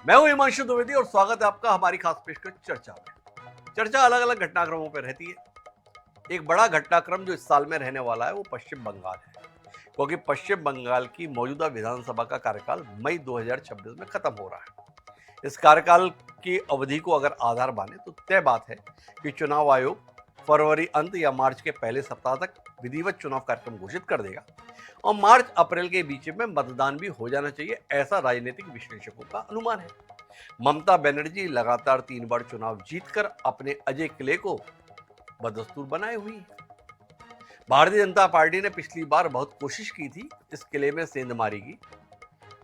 मैं हूं हिमांशु द्विवेदी और स्वागत है आपका हमारी खास पेशकश चर्चा में। चर्चा अलग अलग घटनाक्रमों पर रहती है। एक बड़ा घटनाक्रम जो इस साल में रहने वाला है वो पश्चिम बंगाल है, क्योंकि पश्चिम बंगाल की मौजूदा विधानसभा का कार्यकाल मई 2026 में खत्म हो रहा है। इस कार्यकाल की अवधि को अगर आधार माने तो तय बात है कि चुनाव आयोग फरवरी अंत या मार्च के पहले सप्ताह तक विधिवत चुनाव कार्यक्रम घोषित कर देगा और मार्च अप्रैल के बीच में मतदान भी हो जाना चाहिए, ऐसा राजनीतिक विश्लेषकों का अनुमान है। ममता बनर्जी लगातार 3 बार चुनाव जीतकर अपने अजय किले को बदस्तूर बनाए हुई है। भारतीय जनता पार्टी ने पिछली बार बहुत कोशिश की थी इस किले में सेंधमारी की।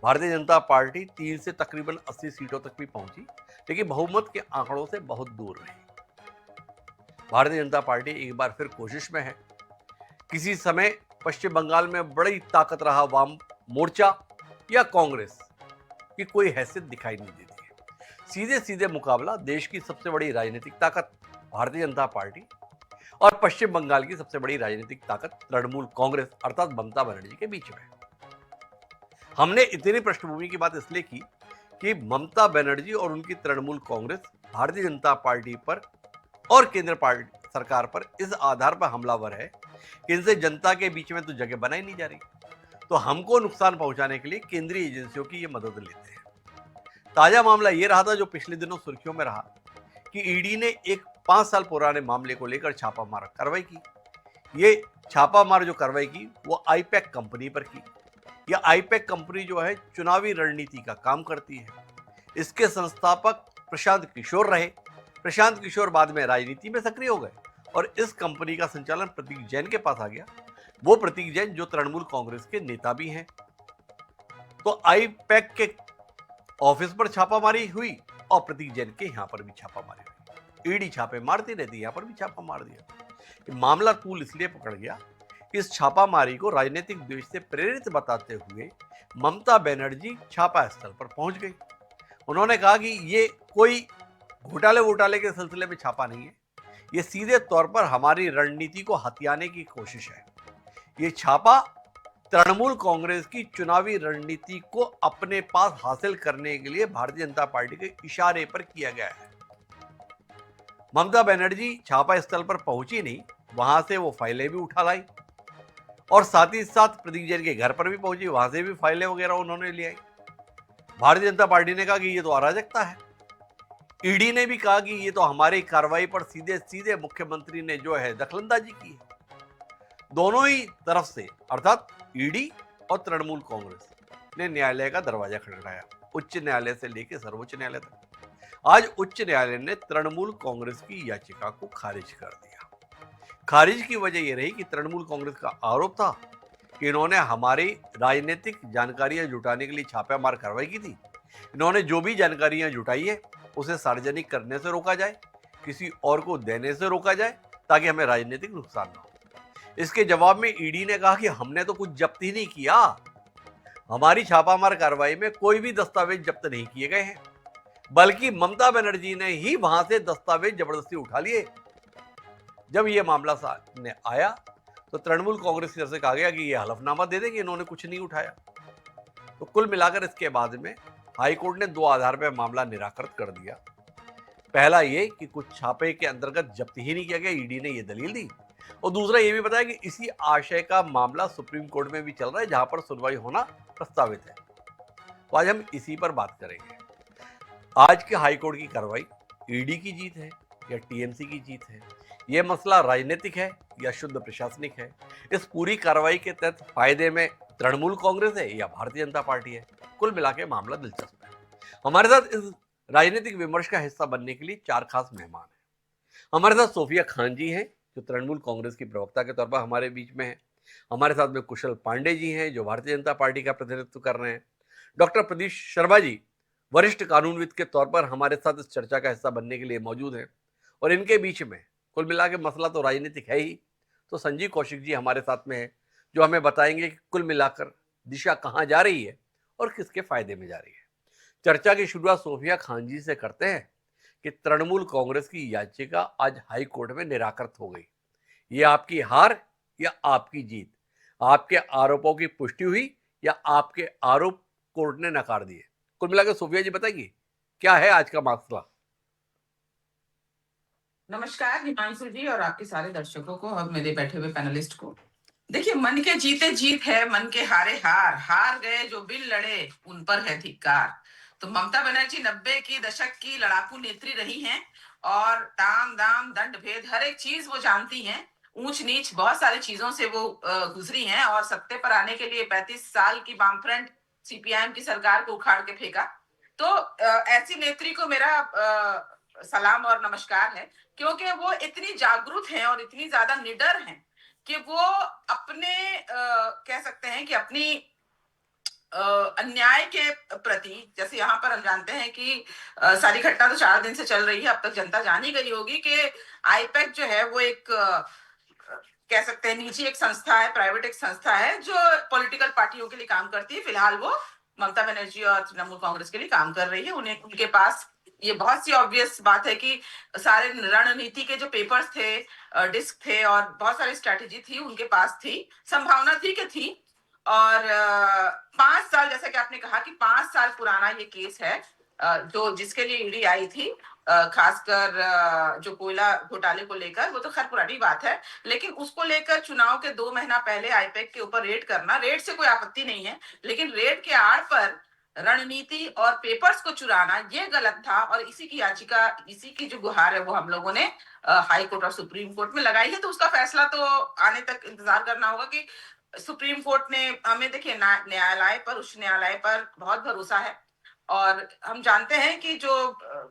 भारतीय जनता पार्टी 3 से तकरीबन 80 सीटों तक भी पहुंची, लेकिन बहुमत के आंकड़ों से बहुत दूर रही। भारतीय जनता पार्टी एक बार फिर कोशिश में है। किसी समय पश्चिम बंगाल में बड़ी ताकत रहा वाम मोर्चा या कांग्रेस की कोई हैसियत दिखाई नहीं देती है। सीधे सीधे मुकाबला देश की सबसे बड़ी राजनीतिक ताकत भारतीय जनता पार्टी और पश्चिम बंगाल की सबसे बड़ी राजनीतिक ताकत तृणमूल कांग्रेस अर्थात ममता बनर्जी के बीच में। हमने इतनी पृष्ठभूमि की बात इसलिए की कि ममता बनर्जी और उनकी तृणमूल कांग्रेस भारतीय जनता पार्टी पर और केंद्र पार्टी सरकार पर इस आधार पर हमलावर है कि इनसे जनता के बीच में तो जगह बनाई नहीं जा रही, तो हमको नुकसान पहुंचाने के लिए केंद्रीय एजेंसियों की ये मदद लेते हैं। ताजा मामला ये रहा था जो पिछले दिनों सुर्खियों में रहा कि ईडी ने एक 5 साल पुराने मामले को लेकर छापामार कार्रवाई की। ये छापामार जो कार्रवाई की वो आईपैक कंपनी पर की। यह आईपैक कंपनी जो है चुनावी रणनीति का काम करती है। इसके संस्थापक प्रशांत किशोर रहे। प्रशांत किशोर बाद में राजनीति में सक्रिय हो गए और इस कंपनी का संचालन प्रतीक जैन के पास आ गया। वो प्रतीक जैन जो तृणमूल कांग्रेस के नेता भी हैं। तो आईपैक के ऑफिस पर छापामारी हुई और प्रतीक जैन के यहां पर भी छापामारी हुई। ईडी छापे मारती रहती है, यहां पर भी छापा मार दिया। मामला तूल इसलिए पकड़ गया कि इस छापामारी को राजनीतिक द्वेष से प्रेरित बताते हुए ममता बनर्जी छापा स्थल पर पहुंच गई। उन्होंने कहा कि ये कोई घोटाले के सिलसिले में छापा नहीं है, ये सीधे तौर पर हमारी रणनीति को हथियाने की कोशिश है। ये छापा तृणमूल कांग्रेस की चुनावी रणनीति को अपने पास हासिल करने के लिए भारतीय जनता पार्टी के इशारे पर किया गया है। ममता बनर्जी छापा स्थल पर पहुंची नहीं, वहां से वो फाइलें भी उठा लाई और साथ ही साथ प्रतीक जैन के घर पर भी पहुंची, वहां से भी फाइलें वगैरह उन्होंने ले आई। भारतीय जनता पार्टी ने कहा कि ये तो अराजकता है। ईडी ने भी कहा कि ये तो हमारी कार्रवाई पर सीधे सीधे मुख्यमंत्री ने जो है दखलंदाजी की है। दोनों ही तरफ से अर्थात ईडी और तृणमूल कांग्रेस ने न्यायालय का दरवाजा खटखटाया, उच्च न्यायालय से लेकर सर्वोच्च न्यायालय तक। आज उच्च न्यायालय ने तृणमूल कांग्रेस की याचिका को खारिज कर दिया। खारिज की वजह यह रही कि तृणमूल कांग्रेस का आरोप था कि इन्होंने हमारी राजनीतिक जानकारियां जुटाने के लिए छापेमार कार्रवाई की थी। इन्होंने जो भी जानकारियां जुटाई है उसे सार्वजनिक करने से रोका जाए, किसी और को देने से रोका जाए, ताकि हमें राजनीतिक नुकसान ना हो। इसके जवाब में ईडी ने कहा कि हमने तो कुछ जब्त ही नहीं किया, हमारी छापामार कार्रवाई में कोई भी दस्तावेज जब्त नहीं किए गए हैं, बल्कि ममता बनर्जी ने ही वहां से दस्तावेज जबरदस्ती उठा लिए। जब यह मामला सामने आया तो तृणमूल कांग्रेस की तरफ से कहा गया कि यह हलफनामा दे देंगे, इन्होंने कुछ नहीं उठाया। तो कुल मिलाकर इसके बाद में हाईकोर्ट ने 2 आधार पर मामला निराकृत कर दिया। पहला ये कि कुछ छापे के अंतर्गत जब्त ही नहीं किया गया, ईडी ने यह दलील दी, और दूसरा ये भी बताया कि इसी आशय का मामला सुप्रीम कोर्ट में भी चल रहा है, जहां पर सुनवाई होना प्रस्तावित है। तो आज हम इसी पर बात करेंगे। आज के हाईकोर्ट की कार्रवाई ईडी की जीत है या टीएमसी की जीत है? यह मसला राजनीतिक है या शुद्ध प्रशासनिक है? इस पूरी कार्रवाई के तहत फायदे में तृणमूल कांग्रेस है या भारतीय जनता पार्टी है? कुल मिला के मामला दिलचस्प है। हमारे साथ इस राजनीतिक विमर्श का हिस्सा बनने के लिए 4 खास मेहमान हैं। हमारे साथ सोफिया खान जी हैं जो तृणमूल कांग्रेस की प्रवक्ता के तौर पर हमारे बीच में है। हमारे साथ में कुशल पांडे जी हैं जो भारतीय जनता पार्टी का प्रतिनिधित्व कर रहे हैं। डॉक्टर प्रदीप शर्मा जी वरिष्ठ कानूनविद के तौर पर हमारे साथ इस चर्चा का हिस्सा बनने के लिए मौजूद हैं। और इनके बीच में कुल मिला के मसला तो राजनीतिक है ही, तो संजीव कौशिक जी हमारे साथ में है जो हमें बताएंगे कि कुल मिलाकर दिशा कहाँ जा रही है और किसके फायदे में जा रही है। चर्चा की शुरुआत सोफिया खान जी से करते हैं कि तृणमूल कांग्रेस की याचिका आज हाई कोर्ट में निराकृत हो गई। ये आपकी हार या आपकी जीत? आपके आरोपों की पुष्टि हुई या आपके आरोप कोर्ट ने नकार दिए? कुल मिलाकर सोफिया जी बताएंगी क्या है आज का मसला? नमस्कार हिमांशु जी और आपके सारे दर्शकों को और मेरे बैठे हुए पैनलिस्ट को। देखिए, मन के जीते जीत है, मन के हारे हार, हार गए जो बिल लड़े उन पर है धिक्कार। तो ममता बनर्जी 90 की दशक की लड़ाकू नेत्री रही हैं और ताम दाम दंड भेद हर एक चीज वो जानती हैं। ऊंच नीच बहुत सारी चीजों से वो गुजरी हैं और सत्ते पर आने के लिए 35 साल की वामफ्रंट सीपीआईएम की सरकार को उखाड़ के फेंका। तो ऐसी नेत्री को मेरा सलाम और नमस्कार है, क्योंकि वो इतनी जागरूक हैं और इतनी ज्यादा निडर हैं कि वो अपने कह सकते हैं कि अपनी अन्याय के प्रति, जैसे यहाँ पर हम जानते हैं कि सारी घटना तो 4 दिन से चल रही है, अब तक जनता जान ही गई होगी कि आईपैक जो है वो एक कह सकते हैं निजी एक संस्था है, प्राइवेट एक संस्था है जो पॉलिटिकल पार्टियों के लिए काम करती है। फिलहाल वो ममता बनर्जी और तृणमूल कांग्रेस के लिए काम कर रही है। उन्हें उनके पास ये बहुत सी ऑब्वियस बात है कि सारे रणनीति के जो पेपर्स थे, डिस्क थे और बहुत सारी स्ट्रैटेजी थी उनके पास थी, संभावना थी कि थी। और 5 साल, जैसा कि आपने कहा कि 5 साल पुराना ये केस है जो जिसके लिए ईडी आई थी, खासकर जो कोयला घोटाले को लेकर, वो तो खैर पुरानी बात है, लेकिन उसको लेकर चुनाव के 2 महीना पहले आईपैक के ऊपर रेड करना, रेड से कोई आपत्ति नहीं है, लेकिन रेड के आड़ पर रणनीति और पेपर्स को चुराना ये गलत था। और इसी की याचिका, इसी की जो गुहार है वो हम लोगों ने हाई कोर्ट और सुप्रीम कोर्ट में लगाई है। तो उसका फैसला तो आने तक इंतजार करना होगा कि सुप्रीम कोर्ट ने हमें, देखिए न्यायालय पर, उच्च न्यायालय पर बहुत भरोसा है और हम जानते हैं कि जो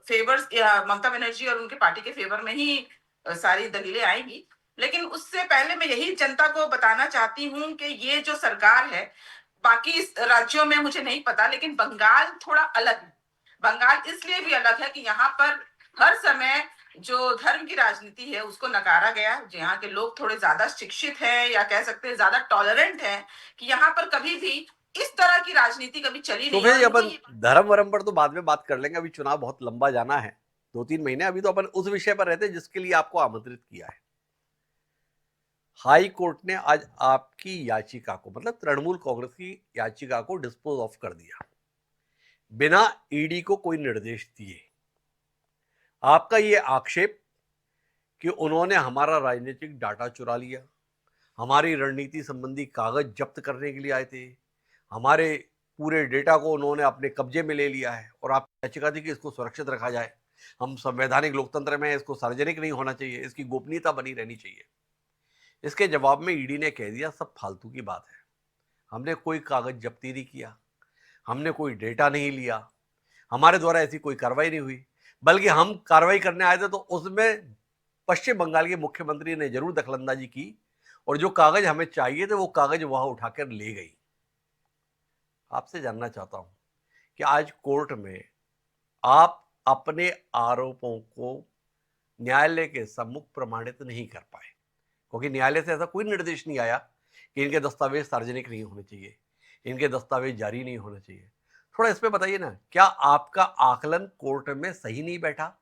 फेवर्स ममता बनर्जी और उनके पार्टी के फेवर में ही सारी दलीलें आएंगी। लेकिन उससे पहले मैं यही जनता को बताना चाहती हूँ कि ये जो सरकार है, बाकी राज्यों में मुझे नहीं पता, लेकिन बंगाल थोड़ा अलग है। बंगाल इसलिए भी अलग है कि यहाँ पर हर समय जो धर्म की राजनीति है उसको नकारा गया। यहाँ के लोग थोड़े ज्यादा शिक्षित हैं या कह सकते हैं ज्यादा टॉलरेंट हैं, कि यहाँ पर कभी भी इस तरह की राजनीति कभी चली तो नहीं। और फिर इनको अपन धर्म वरम पर तो बाद में बात कर लेंगे, अभी चुनाव बहुत लंबा जाना है, 2-3 महीने। अभी तो अपन उस विषय पर रहते हैं जिसके लिए आपको आमंत्रित किया है। हाई कोर्ट ने आज आपकी याचिका को, मतलब तृणमूल कांग्रेस की याचिका को डिस्पोज ऑफ कर दिया, बिना ईडी को कोई निर्देश दिए। आपका ये आक्षेप कि उन्होंने हमारा राजनीतिक डाटा चुरा लिया, हमारी रणनीति संबंधी कागज जब्त करने के लिए आए थे, हमारे पूरे डेटा को उन्होंने अपने कब्जे में ले लिया है, और आप याचिका थी कि इसको सुरक्षित रखा जाए, हम संवैधानिक लोकतंत्र में, इसको सार्वजनिक नहीं होना चाहिए, इसकी गोपनीयता बनी रहनी चाहिए। इसके जवाब में ईडी ने कह दिया सब फालतू की बात है, हमने कोई कागज जब्ती नहीं किया, हमने कोई डेटा नहीं लिया, हमारे द्वारा ऐसी कोई कार्रवाई नहीं हुई, बल्कि हम कार्रवाई करने आए थे तो उसमें पश्चिम बंगाल के मुख्यमंत्री ने जरूर दखलंदाजी की, और जो कागज हमें चाहिए थे वो कागज वहां उठाकर ले गई। आपसे जानना चाहता हूं कि आज कोर्ट में आप अपने आरोपों को न्यायालय के सम्मुख प्रमाणित नहीं कर पाए, क्योंकि न्यायालय से ऐसा कोई निर्देश नहीं आया कि इनके दस्तावेज सार्वजनिक नहीं होने चाहिए, इनके दस्तावेज जारी नहीं होने चाहिए। थोड़ा इस पे बताइए ना, क्या आपका आकलन कोर्ट में सही नहीं बैठा,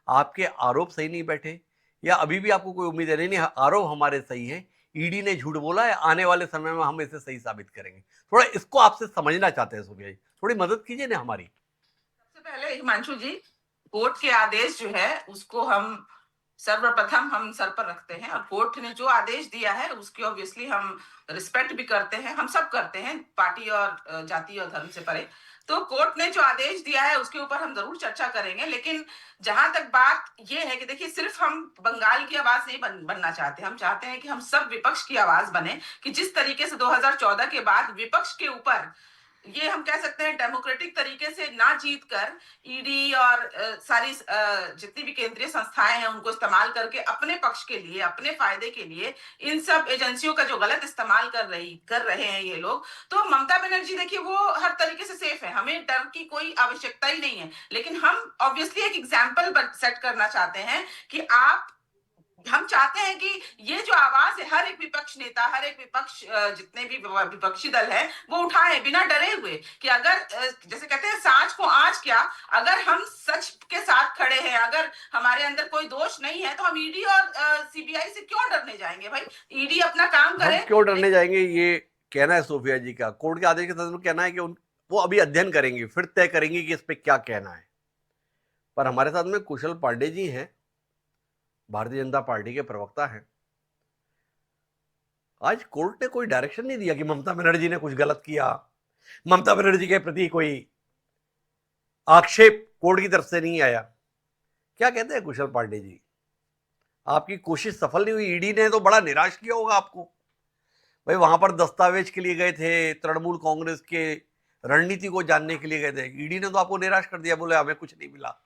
आपके आरोप सही नहीं बैठे, या अभी भी आपको कोई उम्मीद है नहीं नहीं आरोप हमारे सही है, ईडी ने झूठ बोला है, आने वाले समय में हम इसे सही साबित करेंगे? थोड़ा इसको आपसे समझना चाहते हैं सोफिया जी, थोड़ी मदद कीजिए ना हमारी। सबसे पहले हिमांशु जी, कोर्ट के आदेश जो है उसको हम सर्वप्रथम हम सर पर रखते हैं, और कोर्ट ने जो आदेश दिया है उसकी ऑब्वियसली हम रिस्पेक्ट भी करते हैं, हम सब करते हैं, पार्टी और जाति और धर्म से परे। तो कोर्ट ने जो आदेश दिया है उसके ऊपर हम जरूर चर्चा करेंगे। लेकिन जहां तक बात ये है कि देखिए, सिर्फ हम बंगाल की आवाज नहीं बनना चाहते, हम चाहते हैं कि हम सब विपक्ष की आवाज बने। कि जिस तरीके से 2014 के बाद विपक्ष के ऊपर, ये हम कह सकते हैं डेमोक्रेटिक तरीके से ना जीत कर, ईडी और सारी जितनी भी केंद्रीय संस्थाएं हैं उनको इस्तेमाल करके अपने पक्ष के लिए, अपने फायदे के लिए इन सब एजेंसियों का जो गलत इस्तेमाल कर रहे हैं ये लोग। तो ममता बनर्जी देखिए वो हर तरीके से सेफ है, हमें डर की कोई आवश्यकता ही नहीं है। लेकिन हम ऑब्वियसली एक एग्जाम्पल सेट करना चाहते हैं कि हम चाहते हैं कि ये जो आवाज है हर एक विपक्ष नेता, हर एक विपक्ष जितने भी विपक्षी दल है वो उठाए बिना डरे हुए। कि अगर जैसे कहते हैं सांच को आंच क्या, अगर हम सच के साथ खड़े हैं, अगर हमारे अंदर कोई दोष नहीं है, तो हम ईडी और सीबीआई से क्यों डरने जाएंगे भाई? ईडी अपना काम हम करे। क्यों डरने जाएंगे, ये कहना है सोफिया जी का। कोर्ट के आदेश के तहत कहना है कि वो अभी अध्ययन करेंगे, फिर तय करेंगे कि इस पे क्या कहना है। पर हमारे साथ में कुशल पांडे जी हैं, भारतीय जनता पार्टी के प्रवक्ता हैं। आज कोर्ट ने कोई डायरेक्शन नहीं दिया कि ममता बनर्जी ने कुछ गलत किया, ममता बनर्जी के प्रति कोई आक्षेप कोर्ट की तरफ से नहीं आया। क्या कहते हैं कुशल पांडे जी, आपकी कोशिश सफल नहीं हुई? ईडी ने तो बड़ा निराश किया होगा आपको। भाई वहां पर दस्तावेज के लिए गए थे, तृणमूल कांग्रेस के रणनीति को जानने के लिए गए थे, ईडी ने तो आपको निराश कर दिया, बोले हमें कुछ नहीं मिला।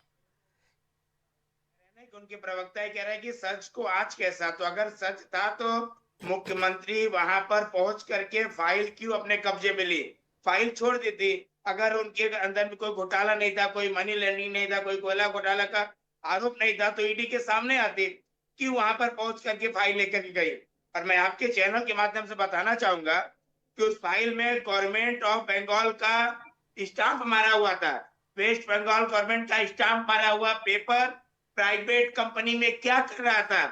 उनके प्रवक्ता कह रहे हैं कि सच को आज कैसा, तो अगर सच था तो मुख्यमंत्री वहां पर पहुंच करके फाइल क्यों अपने कब्जे में ली, फाइल छोड़ देती। अगर उनके अंदर में कोई घोटाला नहीं था, कोई मनी लॉन्ड्रिंग नहीं था, कोई कोयला घोटाला का आरोप नहीं था, तो ईडी के सामने आती, क्यों वहां पर पहुंच करके फाइल लेकर के गई। और मैं आपके चैनल के माध्यम से बताना चाहूंगा कि उस फाइल में गवर्नमेंट ऑफ बंगाल का स्टाम्प मारा हुआ था, वेस्ट बंगाल गवर्नमेंट का स्टाम्प मारा हुआ पेपर प्राइवेट कंपनी में क्या कर रहा था,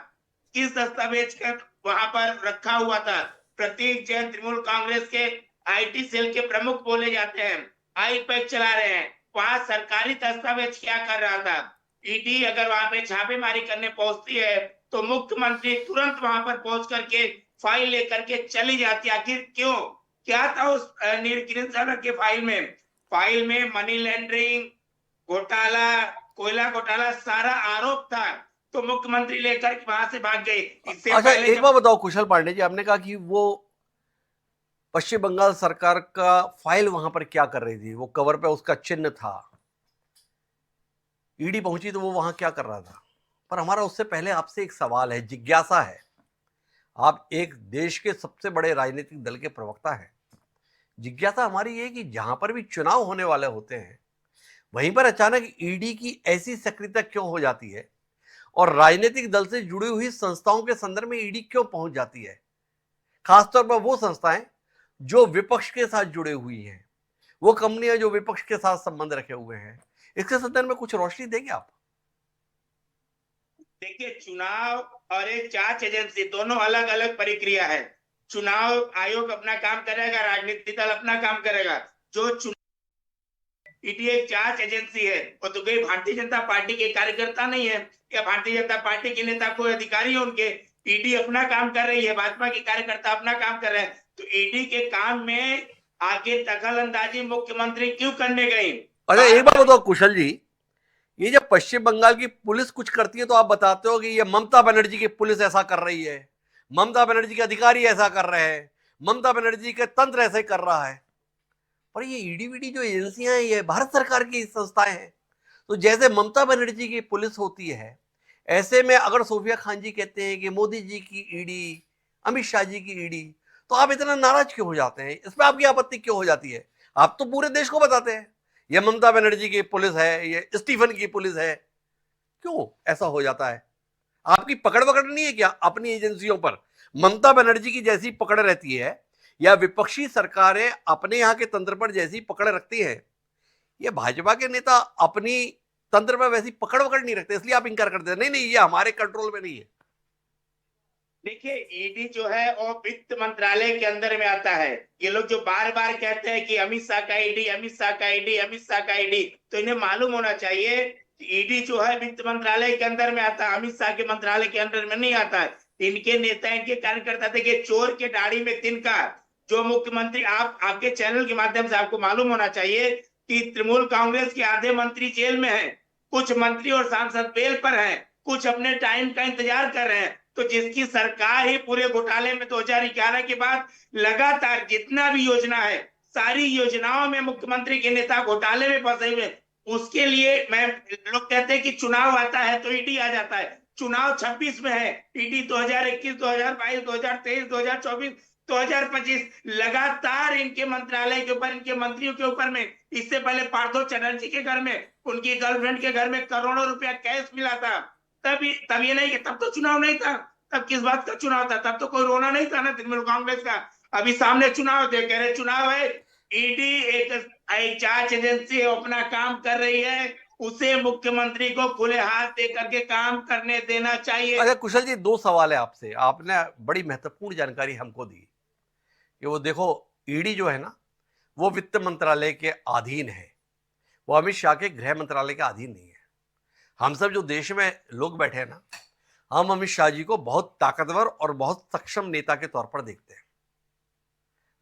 किस दस्तावेज का वहां पर रखा हुआ था। प्रतीक जैन तृणमूल कांग्रेस के आईटी सेल के प्रमुख बोले जाते हैं, आईपैक चला रहे हैं, वहां सरकारी दस्तावेज क्या कर रहा था। ईडी अगर वहां पे छापेमारी करने पहुंचती है तो मुख्यमंत्री तुरंत वहां पर पहुंच करके फाइल लेकर के चली जाती। आखिर क्यों, क्या था उस नीरज के फाइल में मनी लॉन्ड्रिंग घोटाला, कोयला घोटाला सारा आरोप था, तो मुख्यमंत्री लेकर वहां से भाग गए। इससे अच्छा, पहले एक बार बताओ कुशल पांडे जी, आपने कहा कि वो पश्चिम बंगाल सरकार का फाइल वहां पर क्या कर रही थी, वो कवर पे उसका चिन्ह था, ईडी पहुंची तो वो वहां क्या कर रहा था। पर हमारा उससे पहले आपसे एक सवाल है, जिज्ञासा है। आप एक देश के सबसे बड़े राजनीतिक दल के प्रवक्ता हैं। जिज्ञासा हमारी ये कि जहां पर भी चुनाव होने वाले होते हैं वहीं पर अचानक ईडी की ऐसी सक्रियता क्यों हो जाती है, और राजनीतिक दल से जुड़ी हुई संस्थाओं के संदर्भ में ईडी क्यों पहुंच जाती है, खासतौर पर वो संस्थाएं जो विपक्ष के साथ जुड़े हुई हैं, वो कंपनियां जो विपक्ष के साथ संबंध रखे हुए हैं। इसके संदर्भ में कुछ रोशनी देंगे आप? देखिए, चुनाव और एक जांच एजेंसी दोनों अलग अलग प्रक्रिया है। चुनाव आयोग अपना काम करेगा, राजनीतिक दल अपना काम करेगा। जो ईडी एक जांच एजेंसी है, वो तो कोई भारतीय जनता पार्टी के कार्यकर्ता नहीं है या भारतीय जनता पार्टी के नेता कोई अधिकारी है उनके। ईडी अपना काम कर रही है, भाजपा के कार्यकर्ता अपना काम कर रहे हैं। तो ईडी के काम में आगे दखल अंदाजी मुख्यमंत्री क्यों करने गई। अच्छा, एक बात बताओ कुशल जी, ये जब पश्चिम बंगाल की पुलिस कुछ करती है तो आप बताते हो कि ये ममता बनर्जी की पुलिस ऐसा कर रही है, ममता बनर्जी के अधिकारी ऐसा कर रहे हैं, ममता बनर्जी के तंत्र ऐसे कर रहा है। पर ये ईडी वीडी जो एजेंसियां हैं ये भारत सरकार की संस्थाएं हैं। तो जैसे ममता बनर्जी की पुलिस होती है, ऐसे में अगर सोफिया खान जी कहते हैं कि मोदी जी की ईडी, अमित शाह जी की ईडी, तो आप इतना नाराज क्यों हो जाते हैं, इसमें आपकी आपत्ति क्यों हो जाती है? आप तो पूरे देश को बताते हैं ये ममता बनर्जी की पुलिस है, ये स्टीफन की पुलिस है, क्यों ऐसा हो जाता है? आपकी पकड़ वकड़ नहीं है क्या अपनी एजेंसियों पर? ममता बनर्जी की जैसी पकड़ रहती है या विपक्षी सरकारें अपने यहां के तंत्र पर जैसी पकड़ रखती हैं, ये भाजपा के नेता अपनी तंत्र पर वैसी पकड़ वकड़ नहीं रखते, इसलिए आप इनकार करते हैं नहीं नहीं ये हमारे कंट्रोल में नहीं है। देखिए, ईडी जो है वो वित्त मंत्रालय के अंदर में आता है। ये लोग जो बार बार कहते हैं कि अमित शाह का ईडी, अमित शाह का ईडी, अमित शाह का ईडी, तो इन्हें मालूम होना चाहिए कि ईडी जो है वित्त मंत्रालय के अंदर में आता है, अमित शाह के मंत्रालय के अंदर में नहीं आता है। इनके नेता, इनके कार्यकर्ता, देखिए चोर के दाढ़ी में तिनका। जो मुख्यमंत्री, आपके चैनल के माध्यम से आपको मालूम होना चाहिए कि तृणमूल कांग्रेस के आधे मंत्री जेल में है, कुछ मंत्री और सांसद बेल पर हैं, कुछ अपने टाइम का इंतजार कर रहे हैं। तो जिसकी सरकार ही पूरे घोटाले में 2011 के बाद लगातार जितना भी योजना है, सारी योजनाओं में मुख्यमंत्री के नेता घोटाले में फंसे हुए, उसके लिए मैं लोग कहते हैं कि चुनाव आता है तो ईडी आ जाता है। चुनाव 26 में है, ईडी 2021, 2022, 2023, 2024, 2025 लगातार इनके मंत्रालय के ऊपर, इनके मंत्रियों के ऊपर में। इससे पहले पार्थो चैटर्जी के घर में, उनकी गर्लफ्रेंड के घर में करोड़ों रुपया कैश मिला था। तब ये नहीं कि तब तो चुनाव नहीं था, तब किस बात का चुनाव था, तब तो कोई रोना नहीं था ना तृणमूल कांग्रेस का। अभी सामने चुनाव थे, कह रहे चुनाव है। ईडी एक जांच एजेंसी अपना काम कर रही है, उसे मुख्यमंत्री को खुले हाथ दे करके काम करने देना चाहिए। अच्छा कुशल जी, दो सवाल है आपसे, आपने बड़ी महत्वपूर्ण जानकारी हमको दी कि वो देखो ईडी जो है ना वो वित्त मंत्रालय के अधीन है, वो अमित शाह के गृह मंत्रालय के अधीन नहीं है। हम सब जो देश में लोग बैठे हैं ना, हम अमित शाह जी को बहुत ताकतवर और बहुत सक्षम नेता के तौर पर देखते हैं।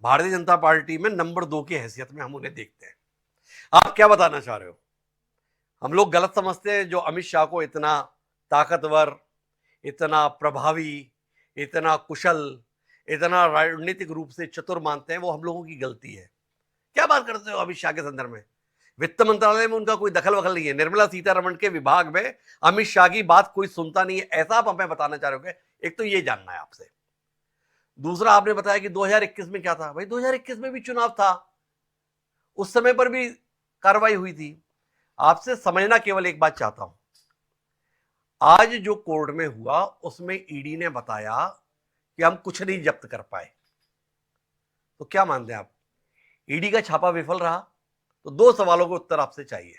भारतीय जनता पार्टी में नंबर 2 की हैसियत में हम उन्हें देखते हैं। आप क्या बताना चाह रहे हो? हम लोग गलत समझते हैं जो अमित शाह को इतना ताकतवर, इतना प्रभावी, इतना कुशल, इतना राजनीतिक रूप से चतुर मानते हैं, वो हम लोगों की गलती है। क्या बात करते हो अमित शाह के संदर्भ में? वित्त मंत्रालय में उनका कोई दखल वखल नहीं है। निर्मला सीतारमण के विभाग में अमित शाह की बात कोई सुनता नहीं है, ऐसा आप हमें बताना चाह रहे हो? एक तो ये जानना है आपसे। दूसरा, आपने बताया कि 2021 में क्या था। भाई 2021 में भी चुनाव था, उस समय पर भी कार्रवाई हुई थी। आपसे समझना केवल एक बात चाहता हूं, आज जो कोर्ट में हुआ उसमें ईडी ने बताया कि हम कुछ नहीं जब्त कर पाए। तो क्या मानते हैं आप, ईडी का छापा विफल रहा? तो दो सवालों के उत्तर आपसे चाहिए।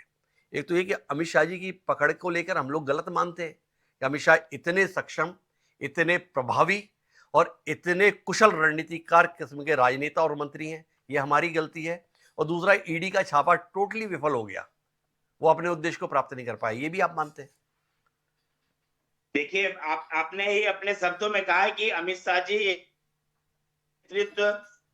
एक तो ये कि अमित शाह जी की पकड़ को लेकर हम लोग गलत मानते हैं कि अमित शाह इतने सक्षम, इतने प्रभावी और इतने कुशल रणनीतिकार किस्म के राजनेता और मंत्री हैं, ये हमारी गलती है। और दूसरा, ईडी का छापा टोटली विफल हो गया, वो अपने उद्देश्य को प्राप्त नहीं कर पाए, ये भी आप मानते हैं? देखिए, आपने ही अपने शब्दों में कहा कि अमित शाह जी नेतृत्व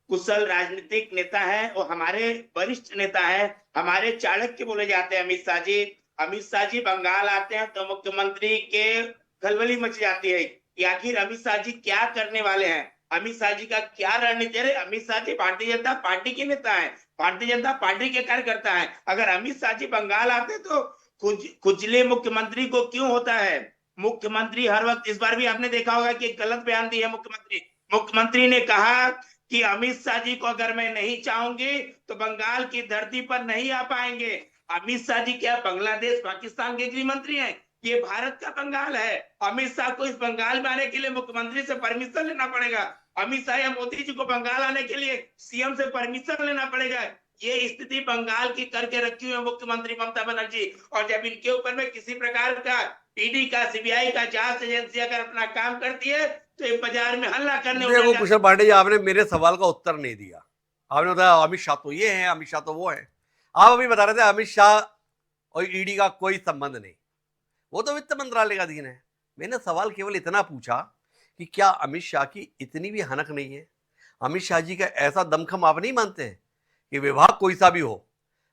कुशल राजनीतिक नेता है और हमारे वरिष्ठ नेता है, हमारे चाणक्य बोले जाते हैं अमित शाह जी। अमित शाह जी बंगाल आते हैं तो मुख्यमंत्री के खलबली मच जाती है कि आखिर अमित शाह जी क्या करने वाले हैं, अमित शाह जी का क्या रणनीति है। अमित शाह जी भारतीय जनता पार्टी के नेता है, भारतीय जनता पार्टी के कार्यकर्ता है। अगर अमित शाह जी बंगाल आते तो खुजले मुख्यमंत्री को क्यों होता है? मुख्यमंत्री हर वक्त, इस बार भी आपने देखा होगा कि गलत बयान दिया मुख्यमंत्री ने कहा कि अमित शाह जी को अगर मैं नहीं चाहूंगी तो बंगाल की धरती पर नहीं आ पाएंगे। अमित शाह जी क्या बांग्लादेश पाकिस्तान के गृह मंत्री हैं? ये भारत का बंगाल है। अमित शाह को इस बंगाल में आने के लिए मुख्यमंत्री से परमिशन लेना पड़ेगा। अमित शाह या मोदी जी को बंगाल आने के लिए सीएम से परमिशन लेना पड़ेगा। ये स्थिति बंगाल की करके रखी हुई है मुख्यमंत्री ममता बनर्जी। और जब इनके ऊपर में किसी प्रकार का ईडी का, सीबीआई का जांच एजेंसी अगर अपना काम करती है तो ये बाजार में हल्ला करने देखो कुशल पांडे जी, आपने मेरे सवाल का उत्तर नहीं दिया। आपने बताया अमित शाह तो ये है, अमित शाह तो वो है। आप अभी बता रहे थे अमित शाह और ईडी का कोई संबंध नहीं, वो तो वित्त मंत्रालय का अधीन है। मैंने सवाल केवल इतना पूछा कि क्या अमित शाह की इतनी भी हनक नहीं है? अमित शाह जी का ऐसा दमखम आप नहीं मानते हैं कि विभाग कोई सा भी हो,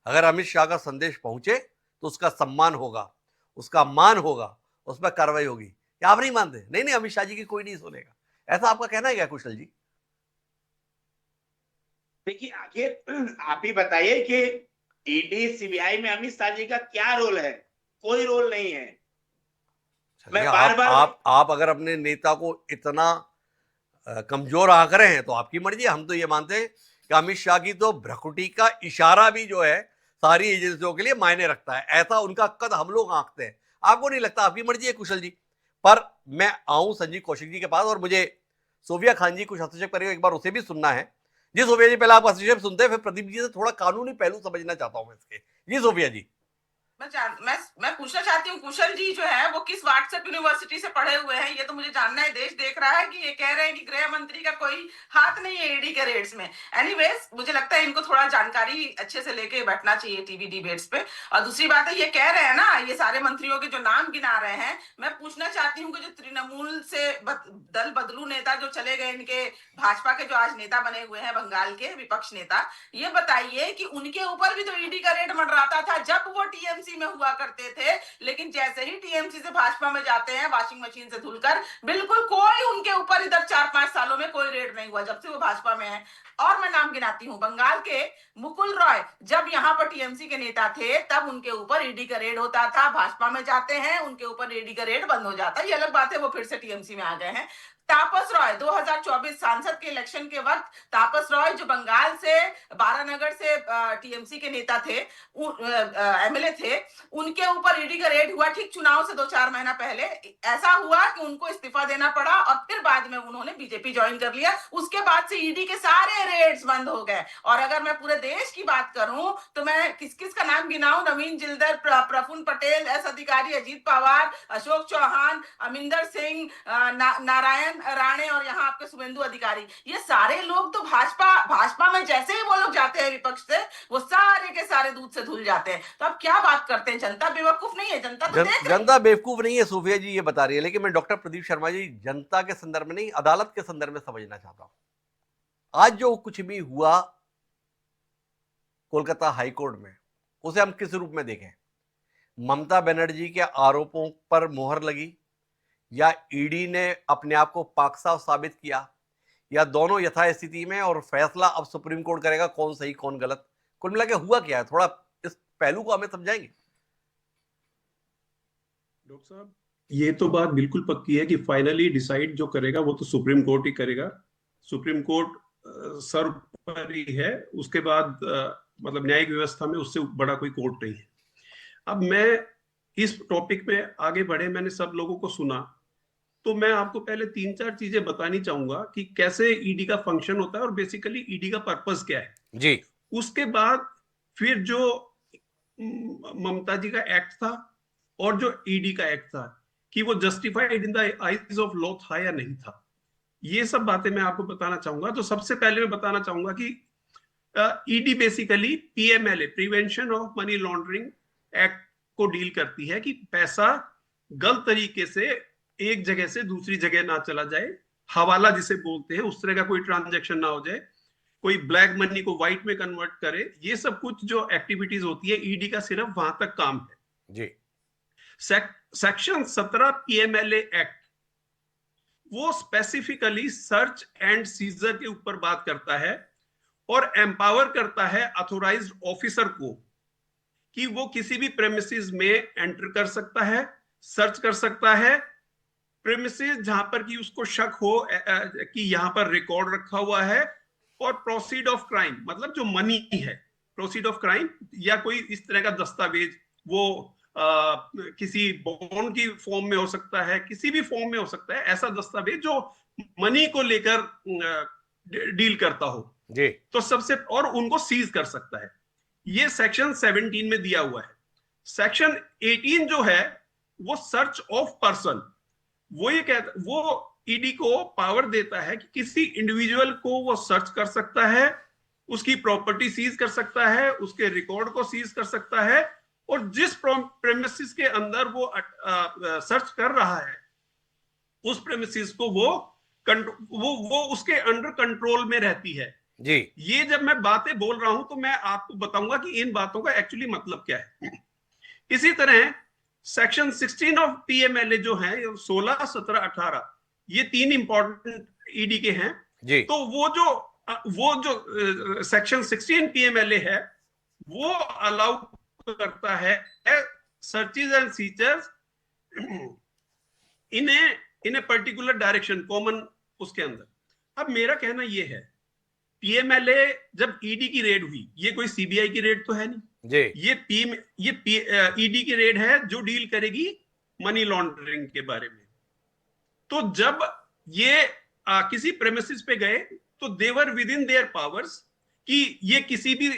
अगर अमित शाह का संदेश पहुंचे तो उसका सम्मान होगा, उसका मान होगा, उस पर कार्रवाई होगी? क्या आप नहीं मानते? नहीं नहीं, अमित शाह जी की कोई नहीं सुनेगा, ऐसा आपका कहना है क्या कुशल जी? देखिए, आखिर आप ही बताइए कि ईडी सीबीआई में अमित शाह जी का क्या रोल है? कोई रोल नहीं है। मैं बार-बार आप अगर अपने नेता को इतना कमजोर आंक रहे हैं तो आपकी मर्जी। हम तो ये मानते हैं कि अमित शाह की तो भ्रकुटी का इशारा भी जो है सारी एजेंसियों के लिए मायने रखता है, ऐसा उनका कद हम लोग आंकते हैं। आपको नहीं लगता? आपकी मर्जी है कुशल जी। पर मैं आऊं संजीव कौशिक जी के पास और मुझे सोफिया खान जी कुछ हस्तक्षेप करेगा, एक बार उसे भी सुनना है। जी सोफिया जी, पहले आप हस्तक्षेप सुनते हैं, फिर प्रदीप जी से थोड़ा कानूनी पहलू समझना चाहता हूं मैं इसके। जी सोफिया जी। मैं पूछना चाहती हूँ, कुशल जी जो है वो किस व्हाट्सएप यूनिवर्सिटी से पढ़े हुए हैं, ये तो मुझे जानना है। देश देख रहा है कि ये कह रहे हैं कि गृह मंत्री का कोई हाथ नहीं है ईडी के रेड्स में। एनीवेज, मुझे लगता है इनको थोड़ा जानकारी अच्छे से लेके बैठना चाहिए टीवी डिबेट्स पे। और दूसरी बात है, ये कह रहे हैं ना, ये सारे मंत्रियों के जो नाम गिना रहे हैं, मैं पूछना चाहती हूँ कि जो तृणमूल से दल बदलू नेता जो चले गए, इनके भाजपा के जो आज नेता बने हुए हैं, बंगाल के विपक्ष नेता, ये बताइए कि उनके ऊपर भी तो ईडी का रेड मंडराता था जब वो टीएमसी में हुआ करते थे, लेकिन जैसे ही टीएमसी से भाजपा में जाते हैं वॉशिंग मशीन से धुलकर, बिल्कुल कोई उनके ऊपर इधर 4-5 सालों में कोई रेड नहीं हुआ जब से वो भाजपा में है। और मैं नाम गिनाती हूं, बंगाल के मुकुल रॉय जब यहां पर टीएमसी के नेता थे तब उनके ऊपर ईडी का रेड होता था। भाजपा में जाते हैं, उनके ऊपर ईडी का रेड बंद हो जाता है। ये अलग बात है, वो फिर से टीएमसी में आ गए हैं। तापस रॉय 2024 सांसद के इलेक्शन के वक्त, तापस रॉय जो बंगाल से बारानगर से टीएमसी के नेता थे, एमएलए थे, उनके ऊपर ईडी का रेड हुआ ठीक चुनाव से 2-4 महीना पहले। ऐसा हुआ कि उनको इस्तीफा देना पड़ा और फिर बाद में उन्होंने बीजेपी ज्वाइन कर लिया। उसके बाद से ईडी के सारे रेड्स बंद हो गए। और अगर मैं पूरे देश की बात करूं तो मैं किस किस का नाम गिनाऊं? नवीन जिल्दर, प्रफुल्ल पटेल, एस अधिकारी, अजीत पवार, अशोक चौहान, अमिंदर सिंह, नारायण नारायण राणे और यहाँ आपके शुभेंदु अधिकारी, ये सारे लोग तो भाजपा में जैसे ही वो लोग जाते हैं विपक्ष से, वो सारे के सारे दूध से धुल जाते हैं। तो आप क्या बात करते हैं? जनता बेवकूफ नहीं है, जनता तो देख रही है। जनता बेवकूफ नहीं है, सूफिया जी ये बता रही है, लेकिन मैं डॉक्टर प्रदीप शर्मा जी जनता के संदर्भ में नहीं, अदालत के संदर्भ में समझना चाहता हूं। आज जो कुछ भी हुआ कोलकाता हाईकोर्ट में, उसे हम किस रूप में देखें? ममता बनर्जी के आरोपों पर मोहर लगी, या ईडी ने अपने आप को पाकसाफ साबित किया, या दोनों यथास्थिति में और फैसला अब सुप्रीम कोर्ट करेगा कौन सही कौन गलत? कुल मिला के हुआ क्या है, थोड़ा इस पहलू को हमें समझाएंगे? डॉक्टर साहब, ये तो बात बिल्कुल पक्की है कि फाइनली डिसाइड जो करेगा वो तो सुप्रीम कोर्ट ही करेगा। सुप्रीम कोर्ट सर्व पर ही है, उसके बाद मतलब न्यायिक व्यवस्था में उससे बड़ा कोई कोर्ट नहीं है। अब मैं इस टॉपिक में आगे बढ़े, मैंने सब लोगों को सुना, तो मैं आपको पहले 3-4 चीजें बतानी चाहूंगा कि कैसे ईडी का फंक्शन होता है और बेसिकली ईडी का पर्पस क्या है जी। उसके बाद फिर जो ममता जी का एक्ट था और जो ईडी का एक्ट था कि वो justified in the eyes of law था या नहीं था, ये सब बातें मैं आपको बताना चाहूंगा। तो सबसे पहले मैं बताना चाहूंगा कि ED basically PMLA, prevention of money laundering act को डील करती है कि पैसा गलत तरीके से एक जगह से दूसरी जगह ना चला जाए, हवाला जिसे बोलते हैं, उस तरह का कोई ट्रांजैक्शन ना हो जाए, कोई ब्लैक मनी को व्हाइट में कन्वर्ट करे। ये सब कुछ जो एक्टिविटीज होती है, ईडी का सिर्फ वहां तक काम है जी। सेक्शन 17 पीएमएलए एक्ट वो स्पेसिफिकली सर्च एंड सीजर के ऊपर बात करता है और एम्पावर करता है अथोराइज्ड ऑफिसर को कि वो किसी भी प्रेमिसेस में एंटर कर सकता है, सर्च कर सकता है, प्रेमिसेस जहां पर कि उसको शक हो कि यहां पर रिकॉर्ड रखा हुआ है, और प्रोसीड ऑफ क्राइम मतलब जो मनी है, प्रोसीड ऑफ क्राइम या कोई इस तरह का दस्तावेज, वो किसी बॉन्ड की फॉर्म में हो सकता है, किसी भी फॉर्म में हो सकता है, ऐसा दस्तावेज जो मनी को लेकर डील करता हो जी। तो सबसे, और उनको सीज कर सकता है। ये सेक्शन 17 में दिया हुआ है। सेक्शन 18 जो है वो सर्च ऑफ पर्सन, वो ये कहता, वो ईडी को पावर देता है कि किसी इंडिविजुअल को वो सर्च कर सकता है, उसकी प्रॉपर्टी सीज कर सकता है, उसके रिकॉर्ड को सीज कर सकता है, और जिस प्रेमिसेस के अंदर वो सर्च कर रहा है उस प्रेमिसेस को वो उसके अंडर कंट्रोल में रहती है जी। ये जब मैं बातें बोल रहा हूं तो मैं आपको बताऊंगा कि इन बातों का एक्चुअली मतलब क्या है। इसी तरह सेक्शन 16 ऑफ पीएमएलए जो है 16, 17, 18 ये 3 इंपॉर्टेंट ईडी के हैं जी। तो वो जो सेक्शन 16 पीएमएलए है वो अलाउ करता है searches and seizures in a particular direction, common उसके अंदर। अब मेरा कहना यह है, पीएमएलए जब ईडी की रेड हुई, ये कोई सीबीआई की रेड तो है नहीं जी। ये ईडी की रेड है जो डील करेगी मनी लॉन्ड्रिंग के बारे में। तो जब ये किसी प्रेमिसेस पे गए तो देवर विद इन देयर पावर्स कि ये किसी भी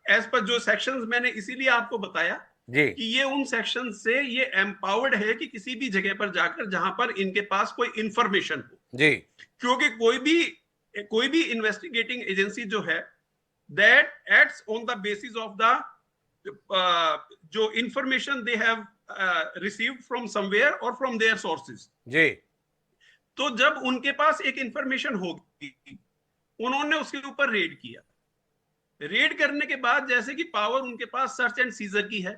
एज पर जो सेक्शंस मैंने इसीलिए आपको बताया जी। कि ये उन सेक्शन से ये एम्पावर्ड है कि किसी भी जगह पर जाकर जहां पर इनके पास कोई इंफॉर्मेशन हो जी। क्योंकि कोई भी इन्वेस्टिगेटिंग एजेंसी जो है that acts on the basis of the जो information they have received from somewhere और फ्रॉम देयर सोर्सेज जी। तो जब उनके पास एक इंफॉर्मेशन होगी उन्होंने उसके ऊपर रेड किया, रेड करने के बाद जैसे कि पावर उनके पास सर्च एंड सीजर की है,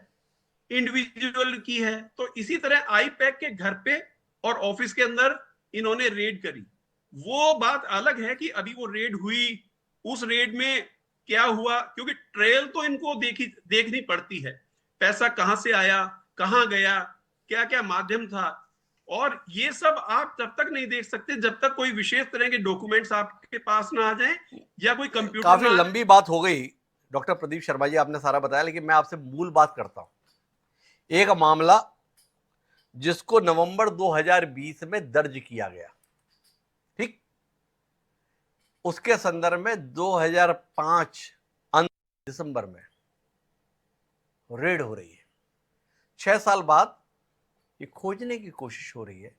इंडिविजुअल की है, तो इसी तरह आईपैक के घर पे और ऑफिस के अंदर इन्होंने रेड करी। वो बात अलग है कि अभी वो रेड हुई, उस रेड में क्या हुआ, क्योंकि ट्रेल तो इनको देखनी पड़ती है, पैसा कहां से आया, कहां गया, क्या क्या माध्यम था, और ये सब आप तब तक नहीं देख सकते जब तक कोई विशेष तरह के डॉक्यूमेंट्स आपके पास ना आ जाए या कोई कंप्यूटर। काफी लंबी बात हो गई डॉक्टर प्रदीप शर्मा जी, आपने सारा बताया, लेकिन मैं आपसे मूल बात करता हूं। एक मामला जिसको नवंबर 2020 में दर्ज किया गया, ठीक, उसके संदर्भ में 2005 दिसंबर में रेड हो रही है। 6 साल बाद ये खोजने की कोशिश हो रही है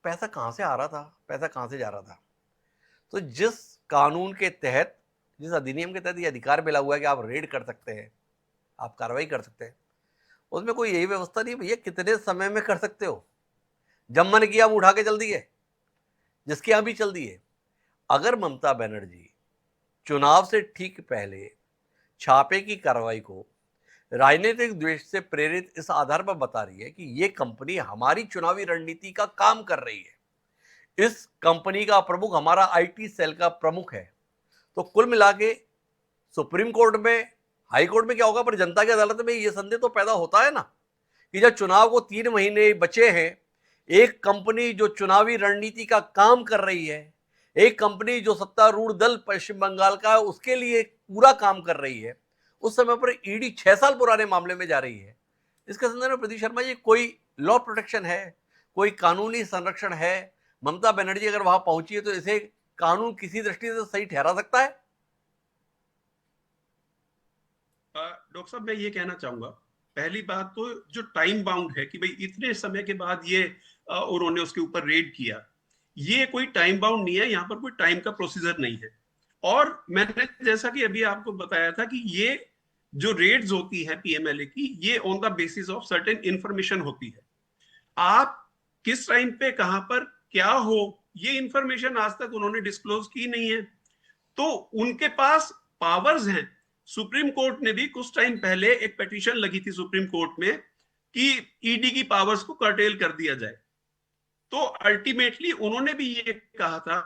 पैसा कहाँ से आ रहा था, पैसा कहाँ से जा रहा था। तो जिस कानून के तहत, जिस अधिनियम के तहत ये अधिकार मिला हुआ है कि आप रेड कर सकते हैं, आप कार्रवाई कर सकते हैं, उसमें कोई यही व्यवस्था नहीं भैया कितने समय में कर सकते हो। जब मन किया हम उठा के चल दिए, जिसके यहां भी चल दिए। अगर ममता बनर्जी चुनाव से ठीक पहले छापे की कार्रवाई को राजनीतिक द्वेष से प्रेरित इस आधार पर बता रही है कि ये कंपनी हमारी चुनावी रणनीति का काम कर रही है, इस कंपनी का प्रमुख हमारा आईटी सेल का प्रमुख है, तो कुल मिला के सुप्रीम कोर्ट में, हाई कोर्ट में क्या होगा, पर जनता की अदालत में ये संदेह तो पैदा होता है ना कि जब चुनाव को 3 महीने बचे हैं, एक कंपनी जो चुनावी रणनीति का काम कर रही है, एक कंपनी जो सत्तारूढ़ दल पश्चिम बंगाल का है उसके लिए पूरा काम कर रही है, उस समय पर ईडी 6 साल पुराने मामले में जा रही है। इसके संदर्भ में प्रदीप शर्मा जी, कोई लॉ प्रोटेक्शन है, कोई कानूनी संरक्षण है? ममता बनर्जी अगर वहां पहुंची है तो इसे कानून किसी दृष्टि से सही ठहरा सकता है? डॉक्टर साहब, मैं ये कहना चाहूंगा, पहली बात तो जो टाइम बाउंड है कि भाई इतने समय के बाद ये उन्होंने उसके ऊपर रेड किया, ये कोई टाइम बाउंड नहीं है, यहाँ पर कोई टाइम का प्रोसीजर नहीं है। और मैंने जैसा कि अभी आपको बताया था कि ये जो रेड्स होती है पीएमएलए की, ये on the basis of certain information होती है। आप किस टाइम पे कहां पर क्या हो, ये इंफॉर्मेशन आज तक उन्होंने डिस्क्लोज की नहीं है, तो उनके पास पावर्स हैं। सुप्रीम कोर्ट ने भी कुछ टाइम पहले एक पिटीशन लगी थी सुप्रीम कोर्ट में कि ईडी की पावर्स को कर्टेल कर दिया जाए। तो अल्टीमेटली उन्होंने भी ये कहा था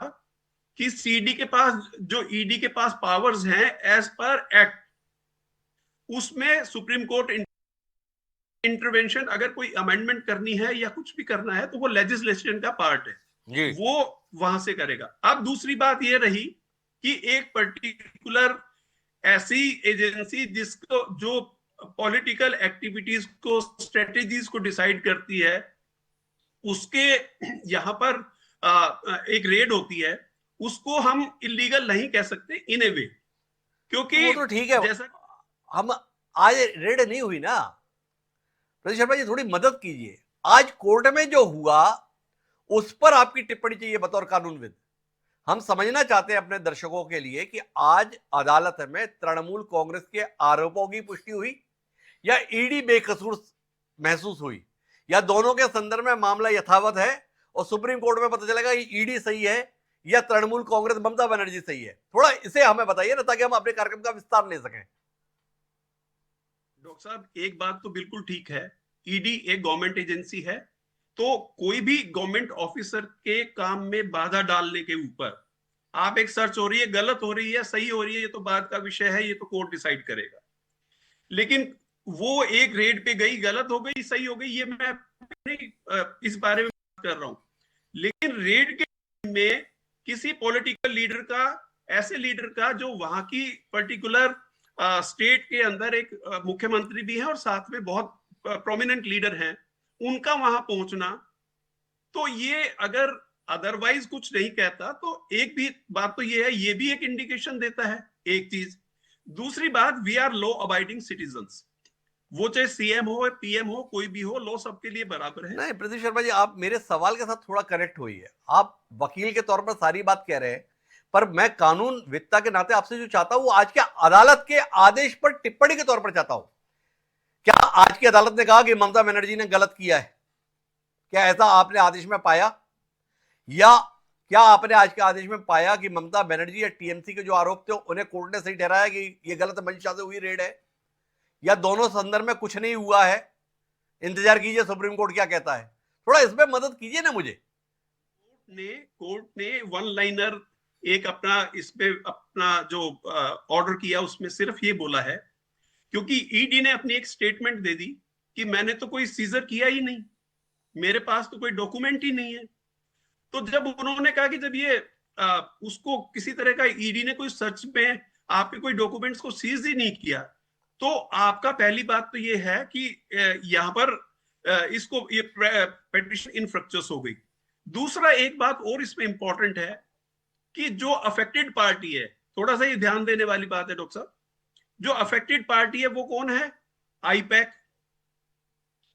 कि सीडी के पास, जो ईडी के पास पावर्स हैं एज पर एक्ट, उसमें सुप्रीम कोर्ट इंटरवेंशन, अगर कोई अमेंडमेंट करनी है या कुछ भी करना है तो वो लेजिस्लेशन का पार्ट है, वो वहां से करेगा। अब दूसरी बात ये रही कि एक पर्टिकुलर ऐसी एजेंसी जिसको, जो पॉलिटिकल एक्टिविटीज को, स्ट्रेटेजीज को डिसाइड करती है, उसके यहाँ पर एक रेड होती है, उसको हम इलीगल नहीं कह सकते इन ए वे, क्योंकि वो तो ठीक है, जैसा हम आज रेड नहीं हुई ना। प्रदीप शर्मा जी थोड़ी मदद कीजिए, आज कोर्ट में जो हुआ उस पर आपकी टिप्पणी चाहिए बतौर कानूनविद। हम समझना चाहते हैं अपने दर्शकों के लिए कि आज अदालत में तृणमूल कांग्रेस के आरोपों की पुष्टि हुई या ईडी बेकसूर महसूस हुई, या दोनों के संदर्भ में मामला यथावत है और सुप्रीम कोर्ट में पता चलेगा कि ईडी सही है या तृणमूल कांग्रेस ममता बनर्जी सही है। थोड़ा इसे हमें बताइए ना, ताकि हम अपने कार्यक्रम का विस्तार ले सकें। डॉक्टर साहब, एक बात तो बिल्कुल ठीक है, ईडी एक गवर्नमेंट एजेंसी है, तो कोई भी गवर्नमेंट ऑफिसर के काम में बाधा डालने के ऊपर, आप एक सर्च हो रही है, गलत हो रही है, सही हो रही है, ये तो बात का विषय है, ये तो कोर्ट डिसाइड करेगा। लेकिन वो एक रेड पे गई, गलत हो गई, सही हो गई, ये मैं इस बारे में बात कर रहा हूं। लेकिन रेड के में किसी पॉलिटिकल लीडर का, ऐसे लीडर का जो वहां की पर्टिकुलर स्टेट के अंदर एक मुख्यमंत्री भी है और साथ में बहुत प्रोमिनेंट लीडर हैं, उनका वहां पहुंचना, तो ये अगर अदरवाइज कुछ नहीं कहता तो एक भी बात तो ये है, ये भी एक इंडिकेशन देता है, एक चीज। दूसरी बात, we are law abiding citizens, वो चाहे सीएम हो, पीएम हो, कोई भी हो, लॉ सबके लिए बराबर है। नहीं प्रदीप शर्मा जी, आप मेरे सवाल के साथ थोड़ा कनेक्ट होइए। आप वकील के तौर पर सारी बात कह रहे हैं, पर मैं कानूनविदता के नाते आपसे जो चाहता हूं वो आज के अदालत के आदेश पर टिप्पणी के तौर पर चाहता हूं। क्या आज की अदालत ने कहा कि ममता बनर्जी ने गलत किया है? क्या ऐसा आपने आदेश में पाया? या क्या आपने आज के आदेश में पाया कि ममता बनर्जी या टीएमसी के जो आरोप थे उन्हें कोर्ट ने सही ठहराया कि ये गलत मंशा से हुई रेड है? या दोनों संदर्भ में कुछ नहीं हुआ है? इंतजार कीजिए सुप्रीम कोर्ट क्या कहता है, थोड़ा इसमें मदद कीजिए ना मुझे। कोर्ट ने वन लाइनर एक अपना इसमें अपना जो ऑर्डर किया, उसमें सिर्फ ये बोला है, क्योंकि ईडी ने अपनी एक स्टेटमेंट दे दी कि मैंने तो कोई सीजर किया ही नहीं, मेरे पास तो कोई डॉक्यूमेंट ही नहीं है। तो जब उन्होंने कहा कि जब ये उसको किसी तरह का ईडी ने कोई सर्च में आपके कोई डॉक्यूमेंट्स को सीज ही नहीं किया, तो आपका पहली बात तो ये है कि यहाँ पर इसको ये पिटीशन इनफ्रक्चर्स हो गई। दूसरा एक बात और इसमें इंपॉर्टेंट है कि जो अफेक्टेड पार्टी है, थोड़ा सा ये ध्यान देने वाली बात है डॉक्टर साहब, जो अफेक्टेड पार्टी है वो कौन है? आईपैक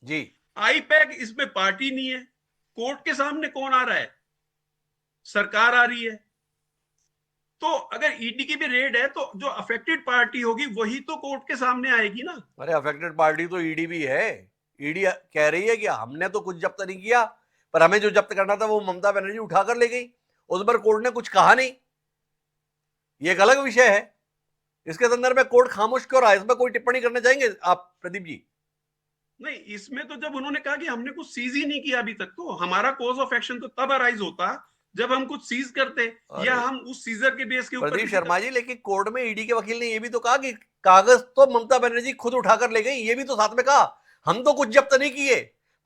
जी। आईपैक इसमें पार्टी नहीं है, कोर्ट के सामने कौन आ रहा है? सरकार आ रही है। तो अगर ईडी की भी रेड है तो जो अफेक्टेड पार्टी होगी वही तो कोर्ट के सामने आएगी ना। अरे अफेक्टेड पार्टी तो ईडी भी है। ईडी कह रही है कि हमने तो कुछ जब्त नहीं किया, पर हमें जो जब्त करना था वो ममता बनर्जी उठाकर ले गई, उस पर कोर्ट ने कुछ कहा नहीं। ये एक अलग विषय है। इसके संदर्भ में कोर्ट खामोश क्यों रहा है? इसमें कोई टिप्पणी करना चाहेंगे आप प्रदीप जी? नहीं, इसमें तो जब उन्होंने कहा कि हमने कुछ सीज ही नहीं किया अभी तक, तो हमारा कोर्स ऑफ एक्शन तो तब अराइज होता जब हम कुछ सीज करते या हम उस सीजर के बेस के ऊपर। प्रदीप शर्मा जी, लेकिन कोर्ट में ईडी के वकील ने यह भी तो कहा कि कागज तो ममता बनर्जी खुद उठाकर ले गई। ये भी तो साथ में कहा हम तो कुछ जब्त नहीं किए,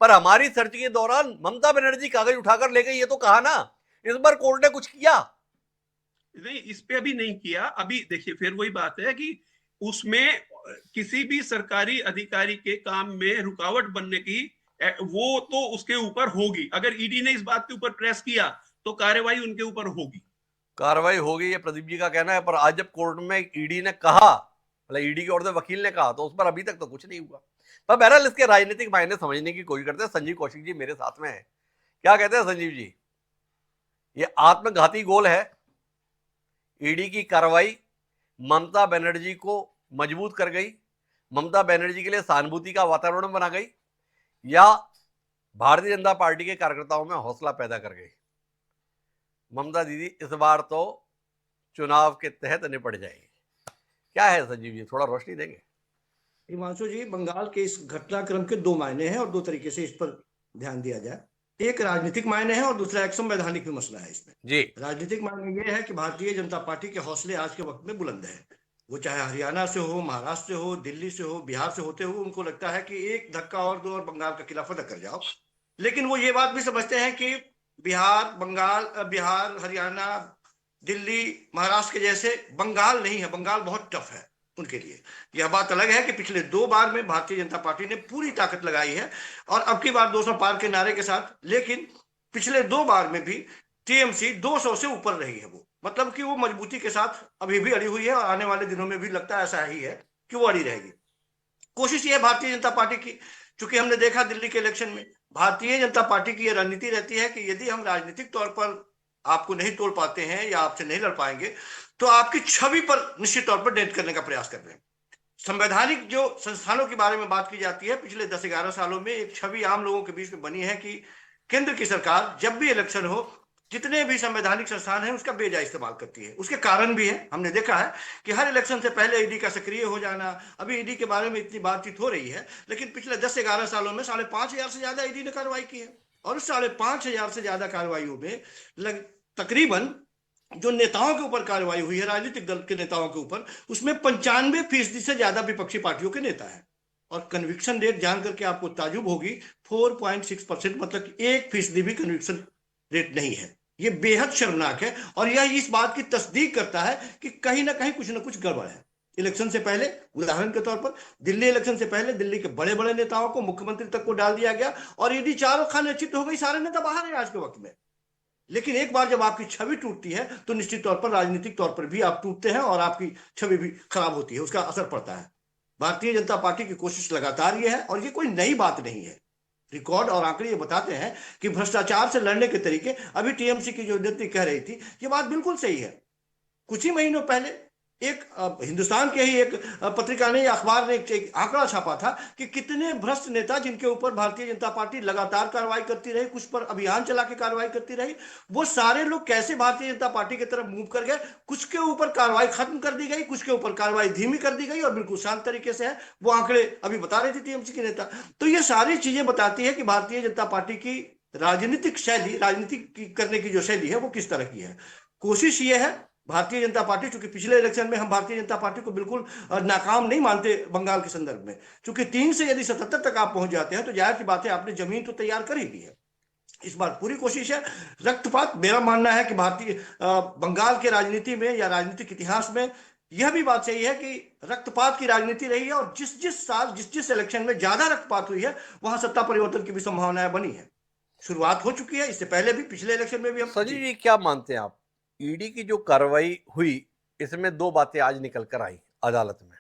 पर हमारी सर्च के दौरान ममता बनर्जी कागज उठाकर ले गई, ये तो कहा ना। इस बार कोर्ट ने कुछ किया नहीं, इस पे अभी नहीं किया। अभी देखिए, फिर वही बात है कि उसमें किसी भी सरकारी अधिकारी के काम में रुकावट बनने की वो तो उसके ऊपर होगी। अगर ईडी ने इस बात के ऊपर प्रेस किया तो कार्रवाई उनके ऊपर होगी। कार्रवाई होगी, ये प्रदीप जी का कहना है। पर आज जब कोर्ट में ईडी ने कहा, मतलब ईडी के ओर से वकील ने कहा, तो उस पर अभी तक तो कुछ नहीं हुआ। पर बहरहाल इसके राजनीतिक मायने समझने की कोशिश करते हैं। संजीव कौशिक जी मेरे साथ में है। क्या कहते हैं संजीव जी? ये आत्मघाती गोल है। ईडी की कार्रवाई ममता बनर्जी को मजबूत कर गई, ममता बनर्जी के लिए सहानुभूति का वातावरण बना गई, या भारतीय जनता पार्टी के कार्यकर्ताओं में हौसला पैदा कर गई? ममता दीदी इस बार तो चुनाव के तहत निपट जाएगी। क्या है संजीव जी, थोड़ा रोशनी देंगे? हिमांशु जी, बंगाल के इस घटनाक्रम के दो मायने हैं और दो तरीके से इस पर ध्यान दिया जाए। एक राजनीतिक मायने है और दूसरा एक संवैधानिक भी मसला है इसमें। जी, राजनीतिक मायने ये है कि भारतीय जनता पार्टी के हौसले आज के वक्त में बुलंद है। वो चाहे हरियाणा से हो, महाराष्ट्र से हो, दिल्ली से हो, बिहार से होते हुए उनको लगता है कि एक धक्का और दो और बंगाल का किला फतह कर जाओ। लेकिन वो ये बात भी समझते हैं कि बिहार, हरियाणा, दिल्ली, महाराष्ट्र के जैसे बंगाल नहीं है। बंगाल बहुत टफ है उनके लिए। यह बात अलग है कि पिछले दो बार में भारतीय जनता पार्टी ने पूरी ताकत लगाई है और अब की बार 200 पार के नारे के साथ, लेकिन पिछले दो बार में भी टीएमसी 200 से ऊपर रही है। वो मतलब कि वो मजबूती के साथ अभी भी अड़ी हुई है और आने वाले दिनों में भी लगता है ऐसा ही है कि वो अड़ी रहेगी। कोशिश ये है भारतीय जनता पार्टी की, चूंकि हमने देखा दिल्ली के इलेक्शन में भारतीय जनता पार्टी की यह रणनीति रहती है कि यदि हम राजनीतिक तौर पर आपको नहीं तोड़ पाते हैं या आपसे नहीं लड़ पाएंगे तो आपकी छवि पर निश्चित तौर पर डेंट करने का प्रयास कर रहे हैं। संवैधानिक जो संस्थानों के बारे में बात की जाती है, पिछले 10-11 सालों में एक छवि आम लोगों के बीच में बनी है कि केंद्र की सरकार जब भी इलेक्शन हो, जितने भी संवैधानिक संस्थान हैं उसका बेजा इस्तेमाल करती है। उसके कारण भी है, हमने देखा है कि हर इलेक्शन से पहले ईडी का सक्रिय हो जाना। अभी ईडी के बारे में इतनी बातचीत हो रही है, लेकिन पिछले 10-11 सालों में 5,500 से ज्यादा ईडी ने कार्रवाई की है और उस 5,500 से ज्यादा कार्रवाइयों में तकरीबन जो नेताओं के ऊपर कार्रवाई हुई है, राजनीतिक दल के नेताओं के ऊपर, उसमें 95% से ज्यादा विपक्षी पार्टियों के नेता है। और कन्विक्शन रेट जान करके आपको ताजुब होगी, 4.6%, मतलब 1% भी कन्विक्शन रेट नहीं है। ये बेहद शर्मनाक है और यह इस बात की तस्दीक करता है कि कहीं ना कहीं कुछ ना कुछ गड़बड़ है। इलेक्शन से पहले, उदाहरण के तौर पर दिल्ली इलेक्शन से पहले दिल्ली के बड़े बड़े नेताओं को, मुख्यमंत्री तक को डाल दिया गया और ईडी चारों खाने चित हो गई, सारे नेता बाहर है आज के वक्त में। लेकिन एक बार जब आपकी छवि टूटती है तो निश्चित तौर पर राजनीतिक तौर पर भी आप टूटते हैं और आपकी छवि भी खराब होती है, उसका असर पड़ता है। भारतीय जनता पार्टी की कोशिश लगातार ये है और ये कोई नई बात नहीं है। रिकॉर्ड और आंकड़े ये बताते हैं कि भ्रष्टाचार से लड़ने के तरीके, अभी टीएमसी की जो नेत्री कह रही थी, ये बात बिल्कुल सही है। कुछ ही महीनों पहले एक हिंदुस्तान के ही एक पत्रिका ने, अखबार ने एक आंकड़ा छापा था कि कितने भ्रष्ट नेता जिनके ऊपर भारतीय जनता पार्टी लगातार कार्रवाई करती रही, कुछ पर अभियान चला के कार्रवाई करती रही, वो सारे लोग कैसे भारतीय जनता पार्टी की तरफ मूव कर गए। कुछ के ऊपर कार्रवाई खत्म कर दी गई, कुछ के ऊपर कार्रवाई धीमी कर दी गई और बिल्कुल शांत तरीके से है। वो आंकड़े अभी बता रहे थे टीएमसी के नेता। तो ये सारी चीजें बताती है कि भारतीय जनता पार्टी की राजनीतिक शैली, राजनीति करने की जो शैली है वो किस तरह की है। कोशिश ये है भारतीय जनता पार्टी, चूंकि पिछले इलेक्शन में हम भारतीय जनता पार्टी को बिल्कुल नाकाम नहीं मानते बंगाल के संदर्भ में, चूंकि 3 से यदि 77 तक आप पहुंच जाते हैं तो जाहिर सी बात है आपने जमीन तो तैयार कर ही दी है। इस बार पूरी कोशिश है रक्तपात। मेरा मानना है कि भारतीय बंगाल के राजनीति में या राजनीतिक इतिहास में यह भी बात सही है कि रक्तपात की राजनीति रही है और जिस साल जिस इलेक्शन में ज्यादा रक्तपात हुई है वहां सत्ता परिवर्तन की भी संभावनाएं बनी है। शुरुआत हो चुकी है, इससे पहले भी पिछले इलेक्शन में भी हम। संजीव जी, क्या मानते हैं आप, ईडी की जो कार्रवाई हुई इसमें 2 बातें आज निकल कर आई अदालत में?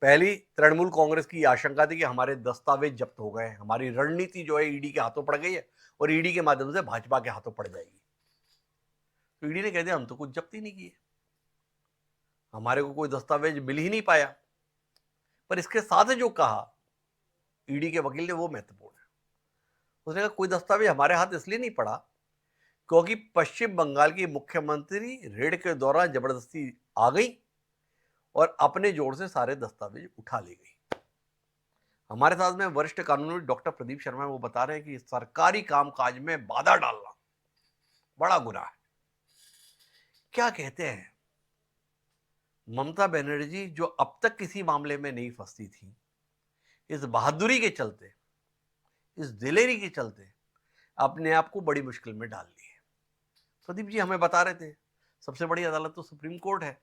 पहली तृणमूल कांग्रेस की आशंका थी कि हमारे दस्तावेज जब्त हो गए, हमारी रणनीति जो है ईडी के हाथों पड़ गई है और ईडी के माध्यम से भाजपा के हाथों पड़ जाएगी। तो ईडी ने कह दिया हम तो कुछ जब्त ही नहीं किए, हमारे को कोई दस्तावेज मिल ही नहीं पाया। पर इसके साथ जो कहा ईडी के वकील ने वो महत्वपूर्ण है। उसने कहा कोई दस्तावेज हमारे हाथ इसलिए नहीं पड़ा क्योंकि पश्चिम बंगाल की मुख्यमंत्री रेड के दौरान जबरदस्ती आ गई और अपने जोर से सारे दस्तावेज उठा ले गई। हमारे साथ में वरिष्ठ कानूनी डॉक्टर प्रदीप शर्मा वो बता रहे हैं कि सरकारी कामकाज में बाधा डालना बड़ा गुनाह है। क्या कहते हैं, ममता बनर्जी जो अब तक किसी मामले में नहीं फंसती थी, इस बहादुरी के चलते, इस दिलेरी के चलते अपने आप को बड़ी मुश्किल में डाल ली है। प्रदीप जी हमें बता रहे थे सबसे बड़ी अदालत तो सुप्रीम कोर्ट है,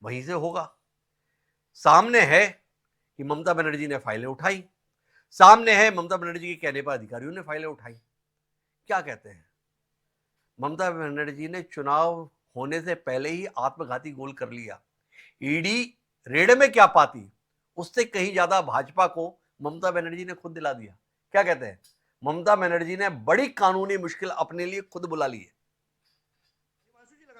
वहीं से होगा। सामने है कि ममता बनर्जी ने फाइलें उठाई, सामने है ममता बनर्जी के कहने पर अधिकारियों ने फाइलें उठाई। क्या कहते हैं, ममता बनर्जी ने चुनाव होने से पहले ही आत्मघाती गोल कर लिया। ईडी रेड में क्या पाती, उससे कहीं ज्यादा भाजपा को ममता बनर्जी ने खुद दिला दिया। क्या कहते हैं, ममता बनर्जी ने बड़ी कानूनी मुश्किल अपने लिए खुद बुला ली है।